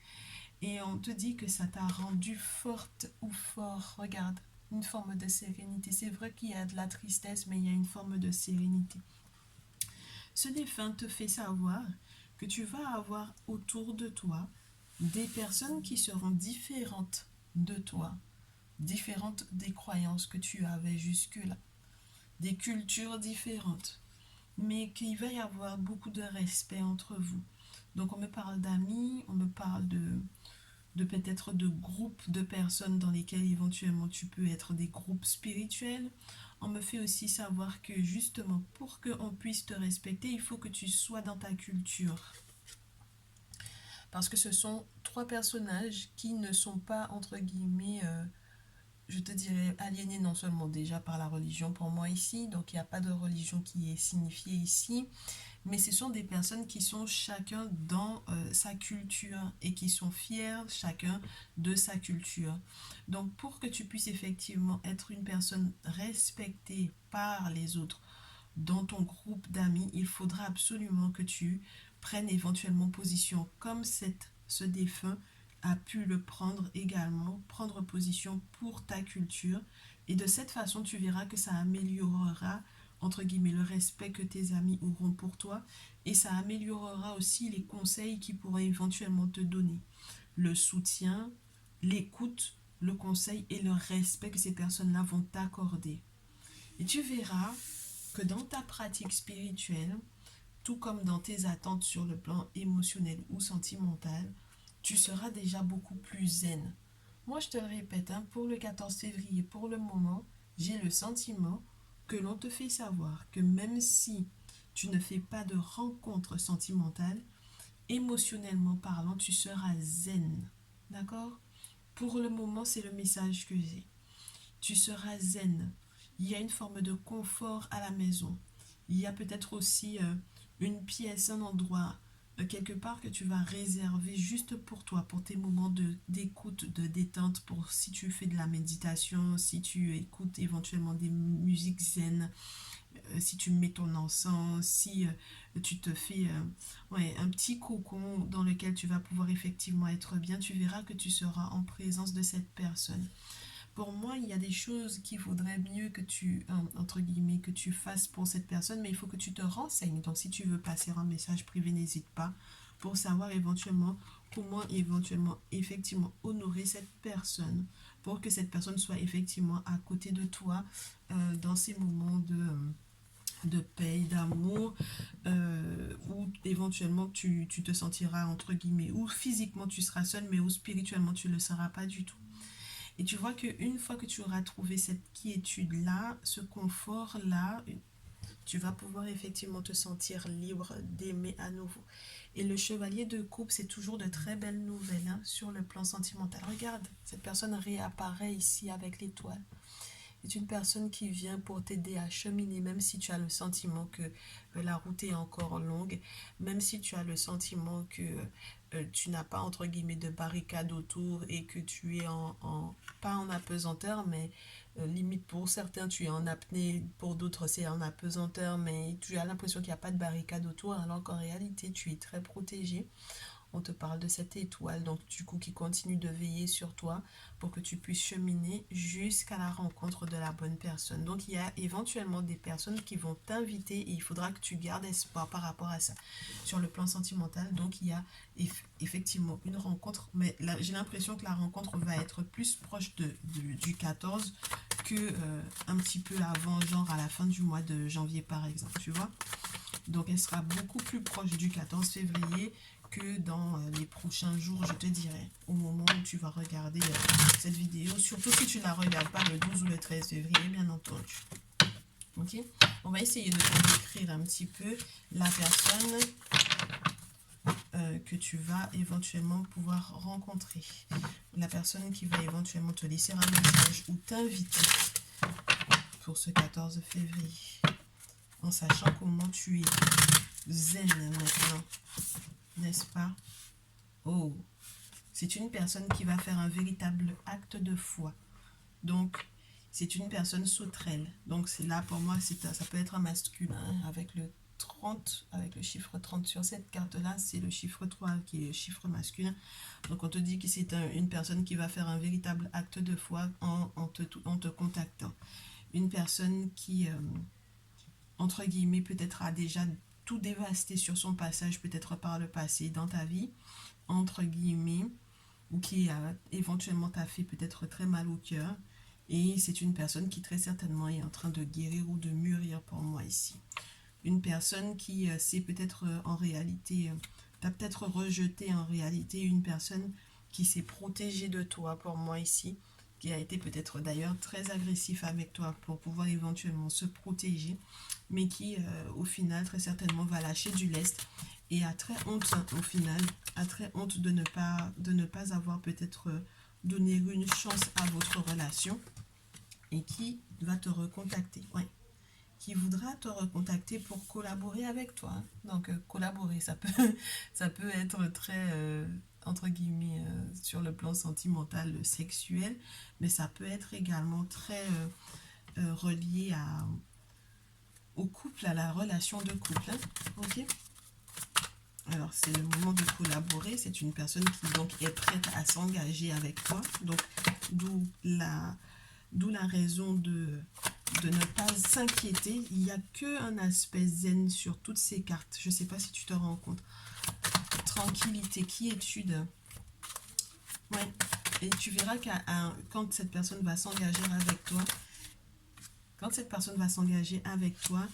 Et on te dit que ça t'a rendu forte ou fort. Regarde, une forme de sérénité. C'est vrai qu'il y a de la tristesse, mais il y a une forme de sérénité. Ce défunt te fait savoir que tu vas avoir autour de toi des personnes qui seront différentes de toi, différentes des croyances que tu avais jusque-là, des cultures différentes, mais qu'il va y avoir beaucoup de respect entre vous. Donc on me parle d'amis, on me parle de peut-être de groupes de personnes dans lesquels éventuellement tu peux être des groupes spirituels. On me fait aussi savoir que justement pour qu'on puisse te respecter, il faut que tu sois dans ta culture. Parce que ce sont 3 personnages qui ne sont pas, entre guillemets, je te dirais, aliénés non seulement déjà par la religion pour moi ici, donc il n'y a pas de religion qui est signifiée ici, mais ce sont des personnes qui sont chacun dans sa culture et qui sont fiers chacun de sa culture. Donc pour que tu puisses effectivement être une personne respectée par les autres dans ton groupe d'amis, il faudra absolument que tu prennes éventuellement position comme ce défunt a pu le prendre également, prendre position pour ta culture. Et de cette façon, tu verras que ça améliorera, entre guillemets, le respect que tes amis auront pour toi. Et ça améliorera aussi les conseils qu'ils pourraient éventuellement te donner. Le soutien, l'écoute, le conseil et le respect que ces personnes-là vont t'accorder. Et tu verras que dans ta pratique spirituelle, tout comme dans tes attentes sur le plan émotionnel ou sentimental, tu seras déjà beaucoup plus zen. Moi, je te le répète, hein, pour le 14 février, pour le moment, j'ai le sentiment que l'on te fait savoir que même si tu ne fais pas de rencontre sentimentale, émotionnellement parlant, tu seras zen. D'accord? Pour le moment, c'est le message que j'ai. Tu seras zen. Il y a une forme de confort à la maison. Il y a peut-être aussi une pièce, un endroit, quelque part que tu vas réserver juste pour toi, pour tes moments d'écoute, de détente, pour si tu fais de la méditation, si tu écoutes éventuellement des musiques zen, si tu mets ton encens, si tu te fais un petit cocon dans lequel tu vas pouvoir effectivement être bien, tu verras que tu seras en présence de cette personne. Pour moi, il y a des choses qu'il vaudrait mieux que tu, entre guillemets, que tu fasses pour cette personne, mais il faut que tu te renseignes. Donc, si tu veux passer un message privé, n'hésite pas pour savoir éventuellement comment éventuellement effectivement honorer cette personne pour que cette personne soit effectivement à côté de toi dans ces moments de paix, d'amour, où éventuellement tu te sentiras entre guillemets, ou physiquement tu seras seul, mais ou spirituellement tu ne le seras pas du tout. Et tu vois qu'une fois que tu auras trouvé cette quiétude-là, ce confort-là, tu vas pouvoir effectivement te sentir libre d'aimer à nouveau. Et le chevalier de coupe, c'est toujours de très belles nouvelles hein, sur le plan sentimental. Regarde, cette personne réapparaît ici avec l'étoile. C'est une personne qui vient pour t'aider à cheminer, même si tu as le sentiment que la route est encore longue, même si tu as le sentiment que tu n'as pas, entre guillemets, de barricade autour et que tu es pas en apesanteur, mais limite pour certains, tu es en apnée, pour d'autres, c'est en apesanteur, mais tu as l'impression qu'il n'y a pas de barricade autour, alors qu'en réalité, tu es très protégé. On te parle de cette étoile, donc du coup qui continue de veiller sur toi pour que tu puisses cheminer jusqu'à la rencontre de la bonne personne. Donc il y a éventuellement des personnes qui vont t'inviter et il faudra que tu gardes espoir par rapport à ça. Sur le plan sentimental, donc il y a effectivement une rencontre, mais là j'ai l'impression que la rencontre va être plus proche du 14 que un petit peu avant, genre à la fin du mois de janvier par exemple, tu vois. Donc elle sera beaucoup plus proche du 14 février que dans les prochains jours, je te dirais, au moment où tu vas regarder cette vidéo, surtout si tu ne la regardes pas le 12 ou le 13 février, bien entendu. Ok, on va essayer de te décrire un petit peu la personne que tu vas éventuellement pouvoir rencontrer. La personne qui va éventuellement te laisser un message ou t'inviter pour ce 14 février. En sachant comment tu es zen maintenant, n'est-ce pas? Oh, c'est une personne qui va faire un véritable acte de foi. Donc, c'est une personne sauterelle. Donc, c'est là pour moi, ça peut être un masculin avec le 30, avec le chiffre 30 sur cette carte-là, c'est le chiffre 3 qui est le chiffre masculin. Donc, on te dit que c'est une personne qui va faire un véritable acte de foi en te contactant. Une personne qui, entre guillemets, peut-être a déjà tout dévasté sur son passage, peut-être par le passé dans ta vie, entre guillemets, ou qui a éventuellement t'a fait peut-être très mal au cœur. Et c'est une personne qui très certainement est en train de guérir ou de mûrir pour moi ici. Une personne qui c'est peut-être en réalité, t'as peut-être rejeté en réalité, une personne qui s'est protégée de toi pour moi ici, qui a été peut-être d'ailleurs très agressif avec toi pour pouvoir éventuellement se protéger, mais qui au final très certainement va lâcher du lest et a très honte au final, a très honte de ne pas avoir peut-être donné une chance à votre relation et qui va te recontacter. Ouais, qui voudra te recontacter pour collaborer avec toi. Donc collaborer, ça peut être très entre guillemets sur le plan sentimental, sexuel, mais ça peut être également très relié au couple, à la relation de couple. Hein. Ok. Alors c'est le moment de collaborer. C'est une personne qui donc est prête à s'engager avec toi. Donc d'où la raison de ne pas s'inquiéter. Il n'y a qu'un aspect zen sur toutes ces cartes. Je ne sais pas si tu te rends compte. Tranquillité, quiétude. Ouais. Et tu verras que quand cette personne va s'engager avec toi,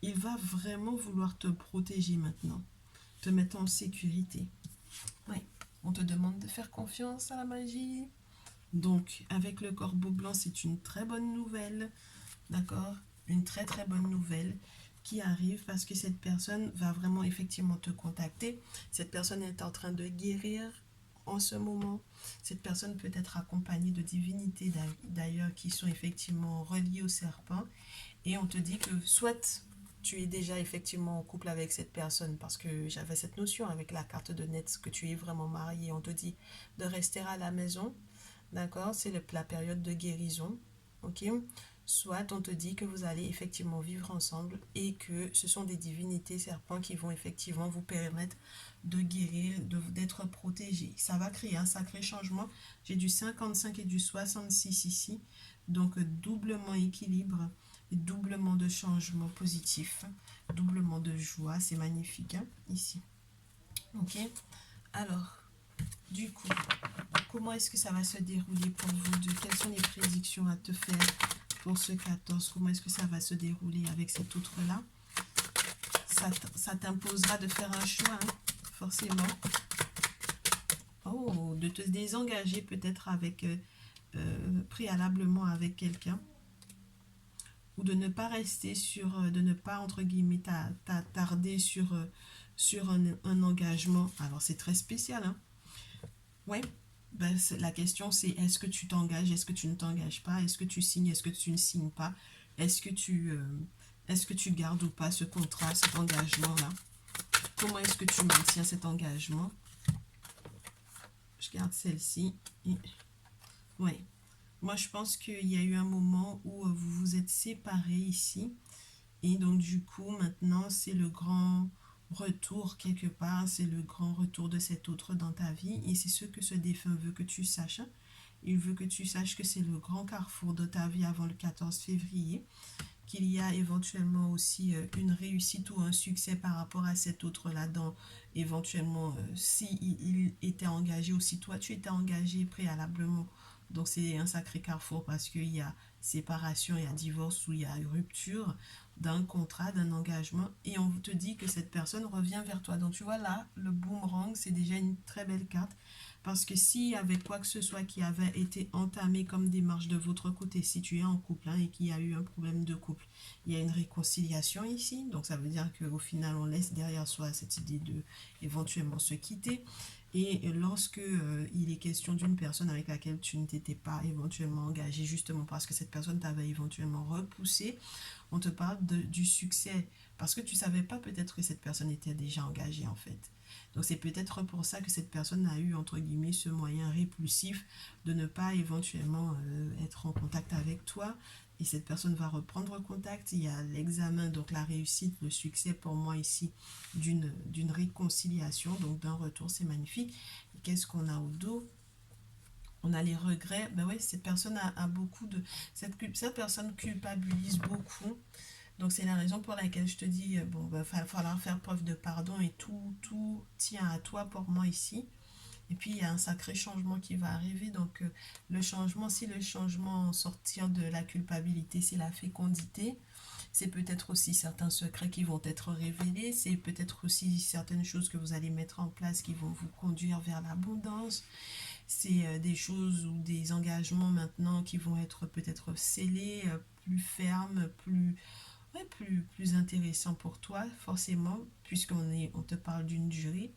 il va vraiment vouloir te protéger maintenant. Te mettre en sécurité. Ouais. On te demande de faire confiance à la magie. Donc, avec le corbeau blanc, c'est une très bonne nouvelle. D'accord? Une très très bonne nouvelle qui arrive parce que cette personne va vraiment effectivement te contacter. Cette personne est en train de guérir en ce moment. Cette personne peut être accompagnée de divinités d'ailleurs qui sont effectivement reliées au serpent. Et on te dit que soit tu es déjà effectivement en couple avec cette personne parce que j'avais cette notion avec la carte de Netz que tu es vraiment marié. On te dit de rester à la maison. D'accord? C'est la période de guérison. Ok? soit on te dit que vous allez effectivement vivre ensemble et que ce sont des divinités serpents qui vont effectivement vous permettre de guérir, d'être protégé. Ça va créer un sacré changement. J'ai du 55 et du 66 ici, donc doublement équilibre, doublement de changement positif, doublement de joie, c'est magnifique hein, ici. Ok, alors du coup, comment est-ce que ça va se dérouler pour vous deux? Quelles sont les prédictions à te faire pour ce 14? Comment est-ce que ça va se dérouler avec cet outre-là? Ça t'imposera de faire un choix, hein, forcément. Oh, de te désengager peut-être avec préalablement avec quelqu'un. Ou de ne pas rester sur, de ne pas, entre guillemets, t'attarder sur un engagement. Alors, c'est très spécial, hein. Ouais, ben, la question c'est est-ce que tu t'engages, est-ce que tu ne t'engages pas, est-ce que tu signes, est-ce que tu ne signes pas, est-ce que tu gardes ou pas ce contrat, cet engagement-là. Comment est-ce que tu maintiens cet engagement? Je garde celle-ci. Ouais. Moi, je pense qu'il y a eu un moment où vous vous êtes séparés ici. Et donc, du coup, maintenant, c'est le grand retour quelque part. C'est le grand retour de cet autre dans ta vie. Et c'est ce que ce défunt veut que tu saches. Il veut que tu saches que c'est le grand carrefour de ta vie avant le 14 février. Qu'il y a éventuellement aussi une réussite ou un succès par rapport à cet autre-là, dans éventuellement si il était engagé ou si toi tu étais engagé préalablement. Donc c'est un sacré carrefour parce qu'il y a séparation, il y a divorce ou il y a rupture d'un contrat, d'un engagement et on te dit que cette personne revient vers toi. Donc tu vois là, le boomerang, c'est déjà une très belle carte. Parce que s'il y avait quoi que ce soit qui avait été entamé comme démarche de votre côté, si tu es en couple hein, et qu'il y a eu un problème de couple, il y a une réconciliation ici. Donc ça veut dire qu'au final, on laisse derrière soi cette idée de éventuellement se quitter. Et lorsque il est question d'une personne avec laquelle tu ne t'étais pas éventuellement engagé, justement parce que cette personne t'avait éventuellement repoussé, on te parle du succès. Parce que tu ne savais pas peut-être que cette personne était déjà engagée en fait. Donc c'est peut-être pour ça que cette personne a eu entre guillemets ce moyen répulsif de ne pas éventuellement être en contact avec toi. Et cette personne va reprendre contact. Il y a l'examen, donc la réussite, le succès pour moi ici d'une réconciliation, donc d'un retour, c'est magnifique. Et qu'est-ce qu'on a au dos? On a les regrets. Ben oui, cette personne a beaucoup de... Cette personne culpabilise beaucoup. Donc c'est la raison pour laquelle je te dis, bon, va falloir faire preuve de pardon et tout tient à toi pour moi ici. Et puis il y a un sacré changement qui va arriver. Donc le changement, si le changement sortir de la culpabilité, c'est la fécondité. C'est peut-être aussi certains secrets qui vont être révélés. C'est peut-être aussi certaines choses que vous allez mettre en place qui vont vous conduire vers l'abondance. C'est des choses ou des engagements maintenant qui vont être peut-être scellés, plus fermes, plus intéressant pour toi, forcément, on te parle d'une durée.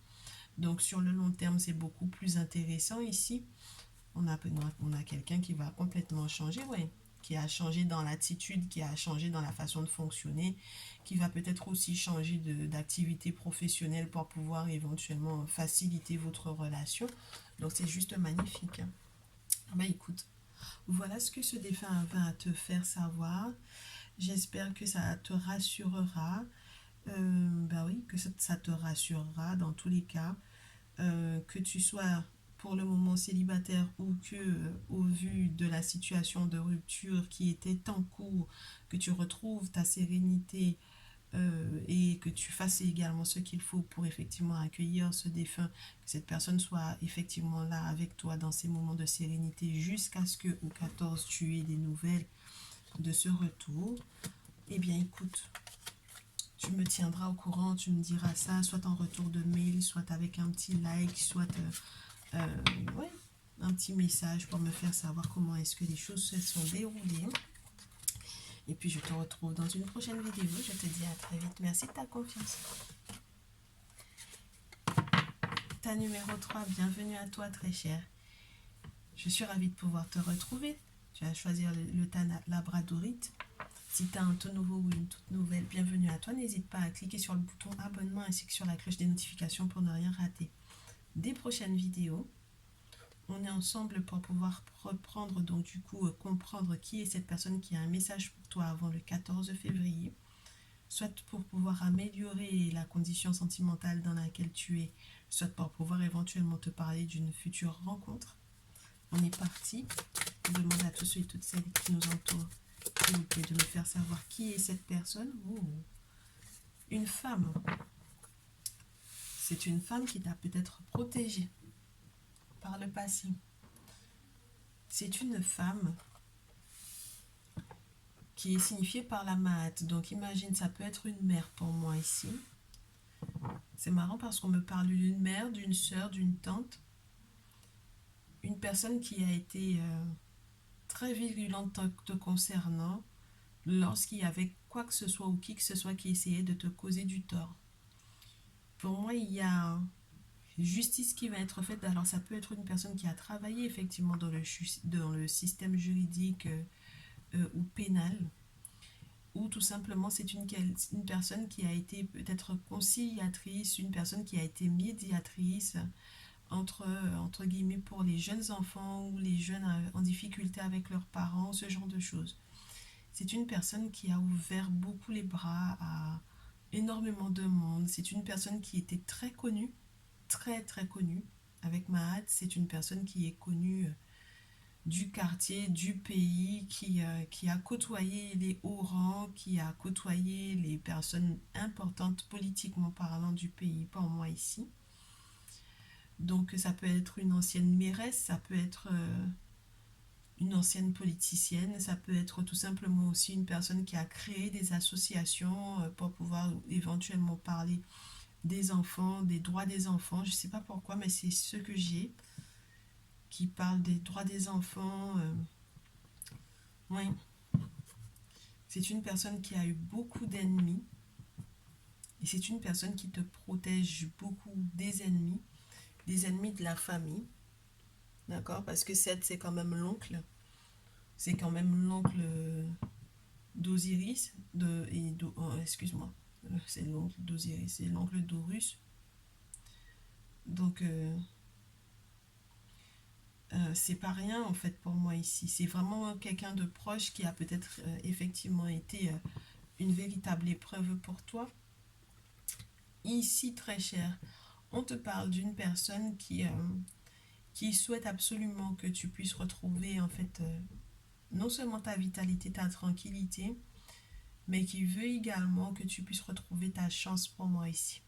Donc, sur le long terme, c'est beaucoup plus intéressant ici. On a quelqu'un qui va complètement changer, ouais. Qui a changé dans l'attitude, qui a changé dans la façon de fonctionner, qui va peut-être aussi changer d'activité professionnelle pour pouvoir éventuellement faciliter votre relation. Donc, c'est juste magnifique. Ben, écoute, voilà ce que ce défunt va te faire savoir. J'espère que ça te rassurera. Bah oui, que ça te rassurera dans tous les cas. Que tu sois pour le moment célibataire ou que, au vu de la situation de rupture qui était en cours, que tu retrouves ta sérénité et que tu fasses également ce qu'il faut pour effectivement accueillir ce défunt, que cette personne soit effectivement là avec toi dans ces moments de sérénité jusqu'à ce que au 14 tu aies des nouvelles de ce retour. Eh bien, écoute, tu me tiendras au courant, tu me diras ça, soit en retour de mail, soit avec un petit like, soit ouais, un petit message pour me faire savoir comment est-ce que les choses se sont déroulées. Et puis, je te retrouve dans une prochaine vidéo. Je te dis à très vite. Merci de ta confiance. Ta numéro 3, bienvenue à toi, très cher. Je suis ravie de pouvoir te retrouver. Tu vas choisir le Tana Labradorite. Si tu as un tout nouveau ou une toute nouvelle, bienvenue à toi. N'hésite pas à cliquer sur le bouton abonnement ainsi que sur la cloche des notifications pour ne rien rater des prochaines vidéos. on est ensemble pour pouvoir reprendre, donc du coup, comprendre qui est cette personne qui a un message pour toi avant le 14 février, soit pour pouvoir améliorer la condition sentimentale dans laquelle tu es, soit pour pouvoir éventuellement te parler d'une future rencontre. On est parti. Je demande à tous ceux et toutes celles qui nous entourent, s'il vous plaît, de me faire savoir qui est cette personne. Oh. Une femme. C'est une femme qui t'a peut-être protégée par le passé. C'est une femme qui est signifiée par la Maat. Donc imagine, ça peut être une mère pour moi ici. C'est marrant parce qu'on me parle d'une mère, d'une sœur, d'une tante. Une personne qui a été très vigilante te concernant lorsqu'il y avait quoi que ce soit ou qui que ce soit qui essayait de te causer du tort. Pour moi, il y a justice qui va être faite. Alors ça peut être une personne qui a travaillé effectivement dans le système juridique ou pénal, ou tout simplement c'est une personne qui a été peut-être conciliatrice, une personne qui a été médiatrice entre guillemets pour les jeunes enfants ou les jeunes en difficulté avec leurs parents, ce genre de choses. C'est une personne qui a ouvert beaucoup les bras à énormément de monde. C'est une personne qui était très connue, très très connue. Avec Mahat, c'est une personne qui est connue du quartier, du pays, qui a côtoyé les hauts rangs, qui a côtoyé les personnes importantes politiquement parlant du pays, pas moi ici. Donc ça peut être une ancienne mairesse, ça peut être une ancienne politicienne, ça peut être tout simplement aussi une personne qui a créé des associations pour pouvoir éventuellement parler des enfants, des droits des enfants. Je ne sais pas pourquoi, mais c'est ce que j'ai, qui parle des droits des enfants. Oui. C'est une personne qui a eu beaucoup d'ennemis. Et c'est une personne qui te protège beaucoup des ennemis de la famille. D'accord? Parce que Seth, c'est quand même l'oncle. C'est quand même l'oncle d'Osiris. Excuse-moi. C'est l'oncle d'Osiris. C'est l'oncle d'Horus. Donc, c'est pas rien en fait pour moi ici. C'est vraiment quelqu'un de proche qui a peut-être effectivement été une véritable épreuve pour toi. Ici, très cher, on te parle d'une personne qui souhaite absolument que tu puisses retrouver en fait non seulement ta vitalité, ta tranquillité, mais qui veut également que tu puisses retrouver ta chance pour moi ici.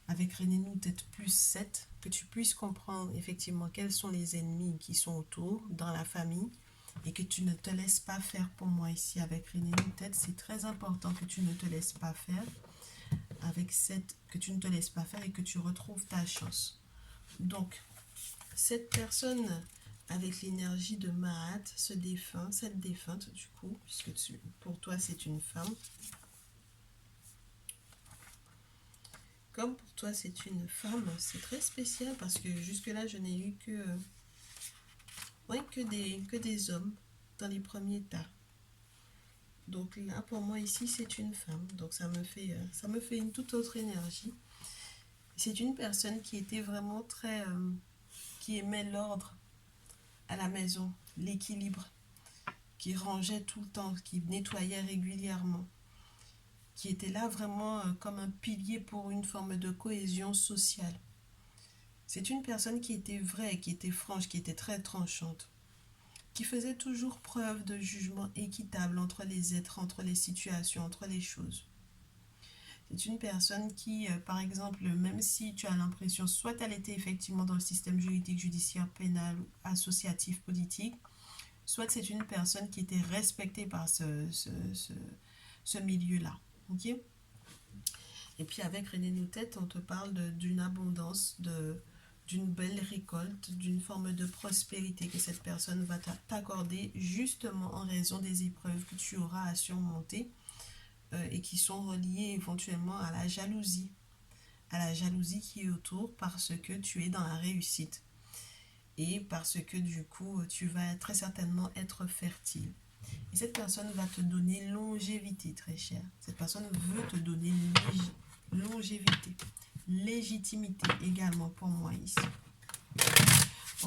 Avec René nous tête plus 7, que tu puisses comprendre effectivement quels sont les ennemis qui sont autour dans la famille et que tu ne te laisses pas faire pour moi ici. Avec René nous tête, c'est très important que tu ne te laisses pas faire. Avec 7, que tu ne te laisses pas faire et que tu retrouves ta chance. Donc, cette personne avec l'énergie de Mahat, cette défunte du coup, puisque pour toi c'est une femme. Comme pour toi c'est une femme, c'est très spécial parce que jusque-là je n'ai eu que des hommes dans les premiers tas. Donc là pour moi ici c'est une femme, donc ça me fait une toute autre énergie. C'est une personne qui était vraiment très... qui aimait l'ordre à la maison, l'équilibre, qui rangeait tout le temps, qui nettoyait régulièrement, qui était là vraiment comme un pilier pour une forme de cohésion sociale. C'est une personne qui était vraie, qui était franche, qui était très tranchante, qui faisait toujours preuve de jugement équitable entre les êtres, entre les situations, entre les choses. C'est une personne qui, par exemple, même si tu as l'impression, soit elle était effectivement dans le système juridique, judiciaire, pénal, associatif, politique, soit c'est une personne qui était respectée par ce milieu-là. Ok? Et puis avec René Noutet, on te parle d'une abondance, d'une belle récolte, d'une forme de prospérité que cette personne va t'accorder justement en raison des épreuves que tu auras à surmonter et qui sont reliées éventuellement à la jalousie qui est autour parce que tu es dans la réussite et parce que du coup tu vas très certainement être fertile. Et cette personne va te donner longévité, très cher. Cette personne veut te donner longévité, légitimité également pour moi ici.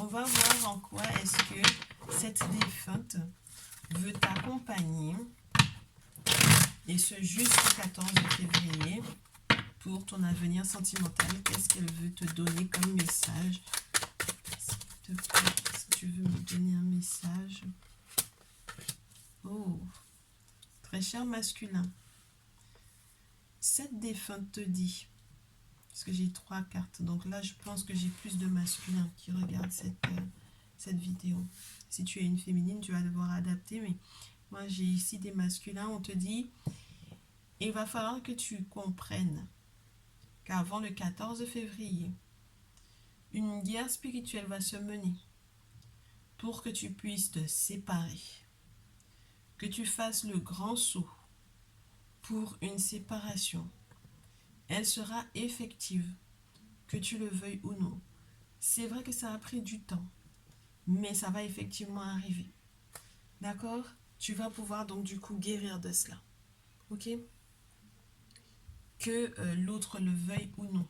On va voir en quoi est-ce que cette défunte veut t'accompagner, et ce jusqu'au 14 février, pour ton avenir sentimental. Qu'est-ce qu'elle veut te donner comme message? S'il te plaît, si tu veux me donner un message. Oh, très cher masculin. Cette défunte te dit, parce que j'ai 3 cartes, donc là je pense que j'ai plus de masculins qui regardent cette vidéo. Si tu es une féminine, tu vas devoir adapter, mais moi j'ai ici des masculins. On te dit, il va falloir que tu comprennes qu'avant le 14 février, une guerre spirituelle va se mener pour que tu puisses te séparer, que tu fasses le grand saut pour une séparation. Elle sera effective, que tu le veuilles ou non. C'est vrai que ça a pris du temps, mais ça va effectivement arriver. D'accord? Tu vas pouvoir donc du coup guérir de cela. Ok? Que l'autre le veuille ou non.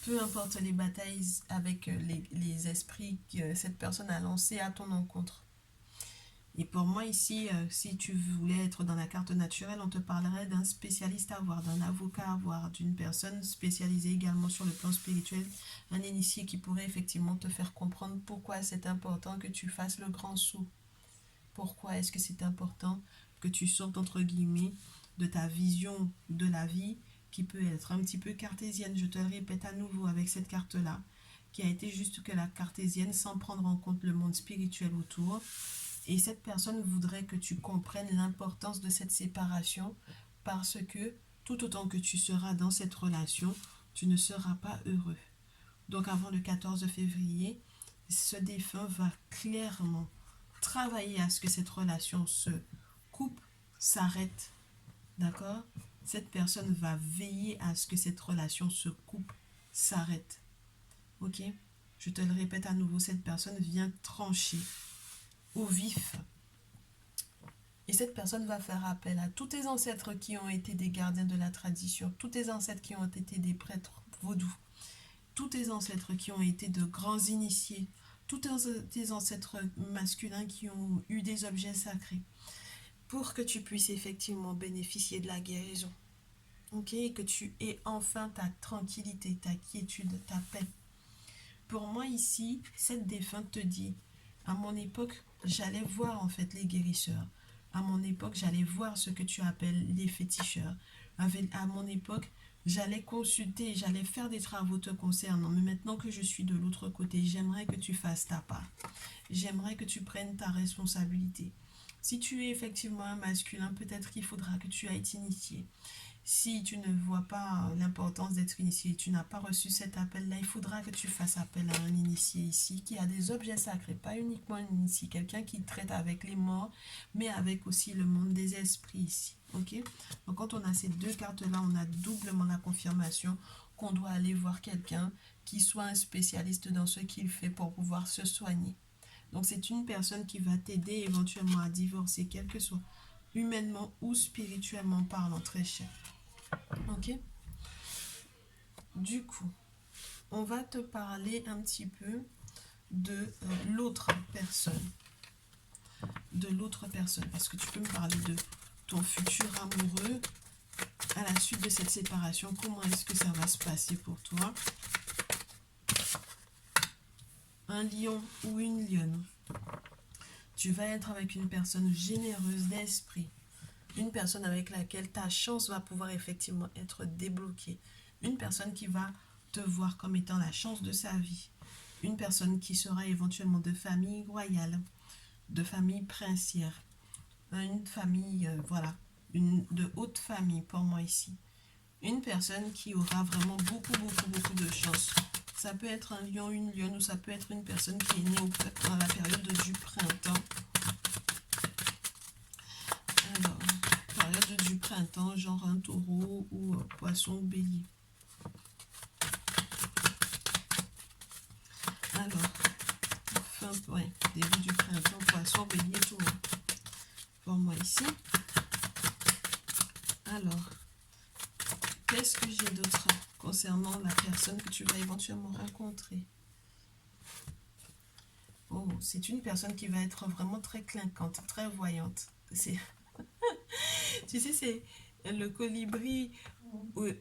Peu importe les batailles avec les esprits que cette personne a lancés à ton encontre. Et pour moi ici, si tu voulais être dans la carte naturelle, on te parlerait d'un spécialiste à voir, d'un avocat à voir, d'une personne spécialisée également sur le plan spirituel, un initié qui pourrait effectivement te faire comprendre pourquoi c'est important que tu fasses le grand saut. Pourquoi est-ce que c'est important que tu sortes entre guillemets de ta vision de la vie qui peut être un petit peu cartésienne. Je te le répète à nouveau avec cette carte-là, qui a été juste que la cartésienne sans prendre en compte le monde spirituel autour. Et cette personne voudrait que tu comprennes l'importance de cette séparation parce que tout autant que tu seras dans cette relation, tu ne seras pas heureux. Donc avant le 14 février, ce défunt va clairement travailler à ce que cette relation se coupe, s'arrête. D'accord? Cette personne va veiller à ce que cette relation se coupe, s'arrête. Ok? Je te le répète à nouveau, cette personne vient trancher au vif. Et cette personne va faire appel à tous tes ancêtres qui ont été des gardiens de la tradition, tous tes ancêtres qui ont été des prêtres vaudous, tous tes ancêtres qui ont été de grands initiés, tous tes ancêtres masculins qui ont eu des objets sacrés, pour que tu puisses effectivement bénéficier de la guérison. Ok? Et que tu aies enfin ta tranquillité, ta quiétude, ta paix. Pour moi ici, cette défunte te dit, à mon époque, j'allais voir en fait les guérisseurs. À mon époque, j'allais voir ce que tu appelles les féticheurs. À mon époque, j'allais consulter, j'allais faire des travaux te concernant. Mais maintenant que je suis de l'autre côté, j'aimerais que tu fasses ta part. J'aimerais que tu prennes ta responsabilité. Si tu es effectivement un masculin, peut-être qu'il faudra que tu ailles t'initier. Si tu ne vois pas l'importance d'être initié, tu n'as pas reçu cet appel-là, il faudra que tu fasses appel à un initié ici qui a des objets sacrés, pas uniquement un initié, quelqu'un qui traite avec les morts, mais avec aussi le monde des esprits ici. Ok? Donc quand on a ces deux cartes-là, on a doublement la confirmation qu'on doit aller voir quelqu'un qui soit un spécialiste dans ce qu'il fait pour pouvoir se soigner. Donc c'est une personne qui va t'aider éventuellement à divorcer, quel que soit humainement ou spirituellement parlant, très cher. Ok? Du coup, on va te parler un petit peu de l'autre personne. De l'autre personne. Parce que tu peux me parler de ton futur amoureux à la suite de cette séparation. Comment est-ce que ça va se passer pour toi? Un lion ou une lionne. Tu vas être avec une personne généreuse d'esprit. Une personne avec laquelle ta chance va pouvoir effectivement être débloquée. Une personne qui va te voir comme étant la chance de sa vie. Une personne qui sera éventuellement de famille royale, de famille princière. Une famille, voilà, de haute famille pour moi ici. Une personne qui aura vraiment beaucoup de chance. Ça peut être un lion, une lionne, ou ça peut être une personne qui est née dans la période du printemps. Alors, période du printemps, genre un taureau ou poisson ou bélier. Alors, début du printemps, poisson, bélier, taureau. Pour moi ici. Alors, qu'est-ce que j'ai d'autre concernant la personne que tu vas éventuellement rencontrer? Oh, c'est une personne qui va être vraiment très clinquante, très voyante. C'est, tu sais, c'est le colibri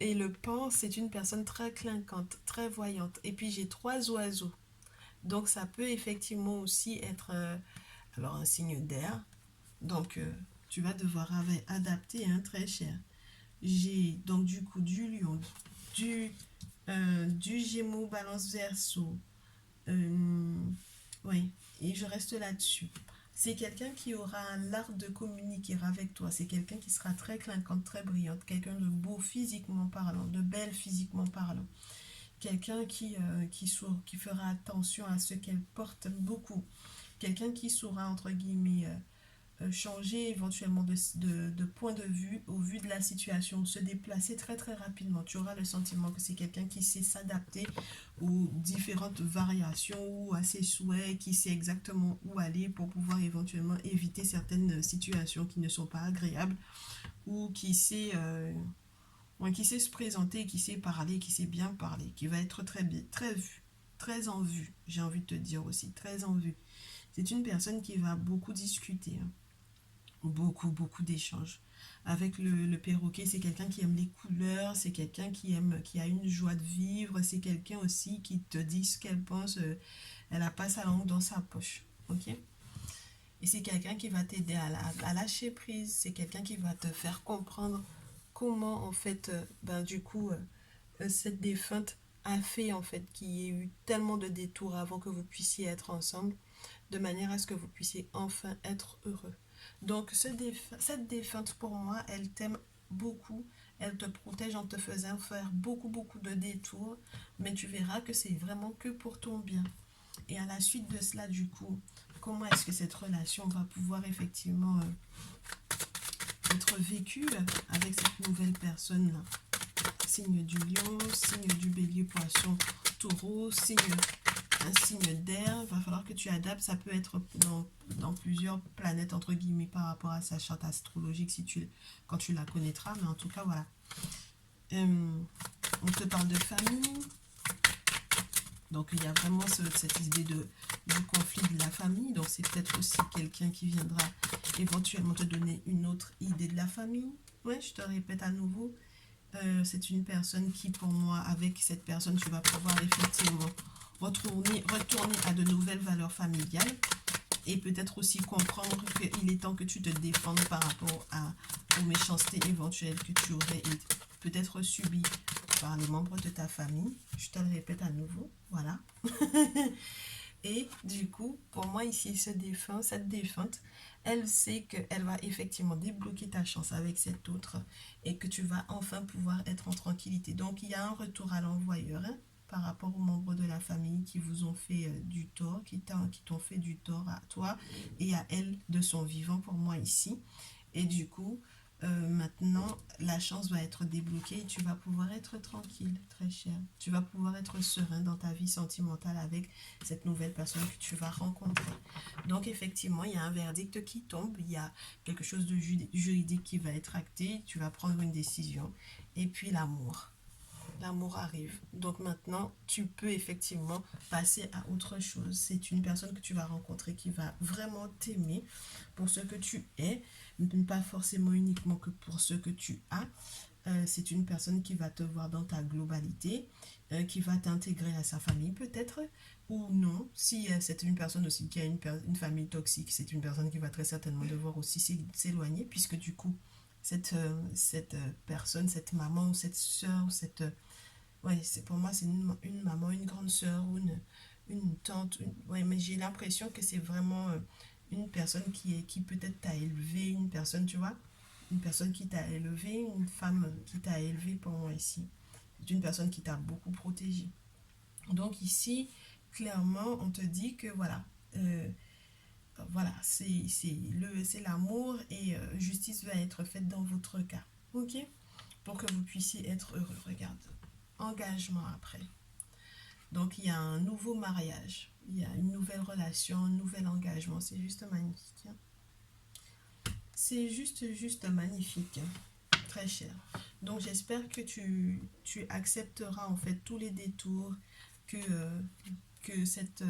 et le paon, c'est une personne très clinquante, très voyante. Et puis j'ai trois oiseaux. Donc ça peut effectivement aussi être alors un signe d'air. Donc tu vas devoir adapter, hein, très cher. J'ai donc du coup du lion, du, du gémeaux balance verso. Euh, oui, et je reste là-dessus. C'est quelqu'un qui aura l'art de communiquer avec toi. C'est quelqu'un qui sera très clinquante, très brillante. Quelqu'un de beau physiquement parlant, de belle physiquement parlant. Quelqu'un qui fera attention à ce qu'elle porte beaucoup. Quelqu'un qui saura, entre guillemets, changer éventuellement de point de vue au vu de la situation, se déplacer très très rapidement. Tu auras le sentiment que c'est quelqu'un qui sait s'adapter aux différentes variations ou à ses souhaits, qui sait exactement où aller pour pouvoir éventuellement éviter certaines situations qui ne sont pas agréables ou qui sait se présenter, qui sait parler, qui sait bien parler, qui va être très bien, très vu, très en vue, j'ai envie de te dire aussi, très en vue. C'est une personne qui va beaucoup discuter, hein, beaucoup, beaucoup d'échanges. Avec le perroquet, c'est quelqu'un qui aime les couleurs, c'est quelqu'un qui a une joie de vivre, c'est quelqu'un aussi qui te dit ce qu'elle pense, elle a pas sa langue dans sa poche, ok? Et c'est quelqu'un qui va t'aider à lâcher prise, c'est quelqu'un qui va te faire comprendre comment, en fait, du coup, cette défunte a fait, en fait, qu'il y ait eu tellement de détours avant que vous puissiez être ensemble, de manière à ce que vous puissiez enfin être heureux. Donc, cette défunte, pour moi, elle t'aime beaucoup. Elle te protège en te faisant faire beaucoup, beaucoup de détours. Mais tu verras que c'est vraiment que pour ton bien. Et à la suite de cela, du coup, comment est-ce que cette relation va pouvoir effectivement être vécue avec cette nouvelle personne-là? Signe du lion, signe du bélier, poisson, taureau, un signe d'air, il va falloir que tu adaptes, ça peut être dans plusieurs planètes, entre guillemets, par rapport à sa charte astrologique, quand tu la connaîtras, mais en tout cas, voilà. On te parle de famille, donc il y a vraiment cette idée du conflit de la famille, donc c'est peut-être aussi quelqu'un qui viendra éventuellement te donner une autre idée de la famille. Ouais, je te répète à nouveau, c'est une personne qui, pour moi, avec cette personne, tu vas pouvoir effectivement retourner à de nouvelles valeurs familiales et peut-être aussi comprendre qu'il est temps que tu te défendes par rapport aux méchancetés éventuelles que tu aurais peut-être subies par les membres de ta famille. Je te le répète à nouveau, voilà. Et du coup, pour moi ici, cette défunte, elle sait qu'elle va effectivement débloquer ta chance avec cet autre et que tu vas enfin pouvoir être en tranquillité. Donc, il y a un retour à l'envoyeur, hein, par rapport aux membres de la famille qui vous ont fait du tort, qui t'ont fait du tort à toi et à elle de son vivant pour moi ici. Et du coup, maintenant, la chance va être débloquée et tu vas pouvoir être tranquille, très cher. Tu vas pouvoir être serein dans ta vie sentimentale avec cette nouvelle personne que tu vas rencontrer. Donc, effectivement, il y a un verdict qui tombe, il y a quelque chose de juridique qui va être acté, tu vas prendre une décision. Et puis, l'amour. L'amour arrive. Donc maintenant, tu peux effectivement passer à autre chose. C'est une personne que tu vas rencontrer qui va vraiment t'aimer pour ce que tu es, pas forcément uniquement que pour ce que tu as. C'est une personne qui va te voir dans ta globalité, qui va t'intégrer à sa famille peut-être, ou non. Si c'est une personne aussi qui a une famille toxique, c'est une personne qui va très certainement devoir aussi s'éloigner, puisque du coup, cette personne, cette maman ou cette soeur, ouais, pour moi, c'est une maman, une grande soeur ou une tante. Ouais, mais j'ai l'impression que c'est vraiment une personne qui peut-être t'a élevé, une personne, tu vois, une personne qui t'a élevé, une femme qui t'a élevé pour moi ici. C'est une personne qui t'a beaucoup protégé. Donc ici, clairement, on te dit que voilà, c'est l'amour et justice va être faite dans votre cas. Ok? Pour que vous puissiez être heureux. Regarde. Engagement après. Donc il y a un nouveau mariage, il y a une nouvelle relation, un nouvel engagement. C'est juste magnifique. Hein. C'est juste magnifique. Très cher. Donc j'espère que tu accepteras en fait tous les détours que que cette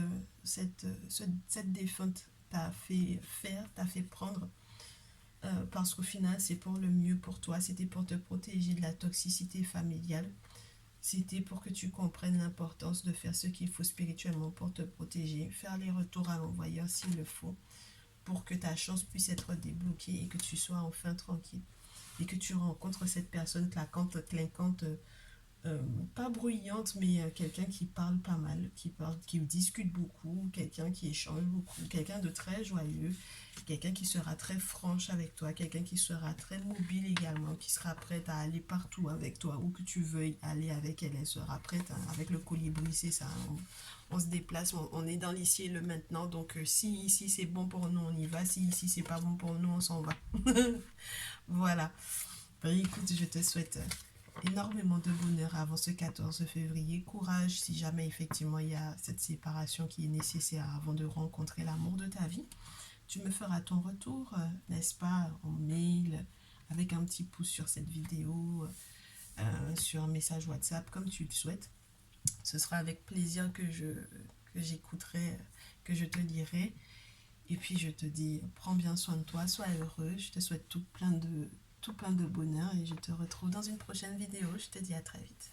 défunte t'a fait faire, t'a fait prendre, parce qu'au final, c'est pour le mieux pour toi. C'était pour te protéger de la toxicité familiale. C'était pour que tu comprennes l'importance de faire ce qu'il faut spirituellement pour te protéger, faire les retours à l'envoyeur s'il le faut, pour que ta chance puisse être débloquée et que tu sois enfin tranquille. Et que tu rencontres cette personne clinquante, pas bruyante, mais quelqu'un qui parle pas mal, qui discute beaucoup, quelqu'un qui échange beaucoup, quelqu'un de très joyeux, quelqu'un qui sera très franche avec toi, quelqu'un qui sera très mobile également, qui sera prête à aller partout avec toi, où que tu veuilles aller avec elle, elle sera prête, hein. Avec le colibri, c'est ça, on se déplace, on est dans l'ici et le maintenant, donc si ici c'est bon pour nous, on y va, si ici c'est pas bon pour nous, on s'en va. Voilà. Ben, écoute, je te souhaite énormément de bonheur avant ce 14 février. Courage si jamais effectivement il y a cette séparation qui est nécessaire avant de rencontrer l'amour de ta vie. Tu me feras ton retour, n'est-ce pas, en mail, avec un petit pouce sur cette vidéo, sur un message WhatsApp, comme tu le souhaites. Ce sera avec plaisir que j'écouterai, que je te dirai. Et puis je te dis, prends bien soin de toi, sois heureux. Je te souhaite tout plein de bonheur et je te retrouve dans une prochaine vidéo. Je te dis à très vite.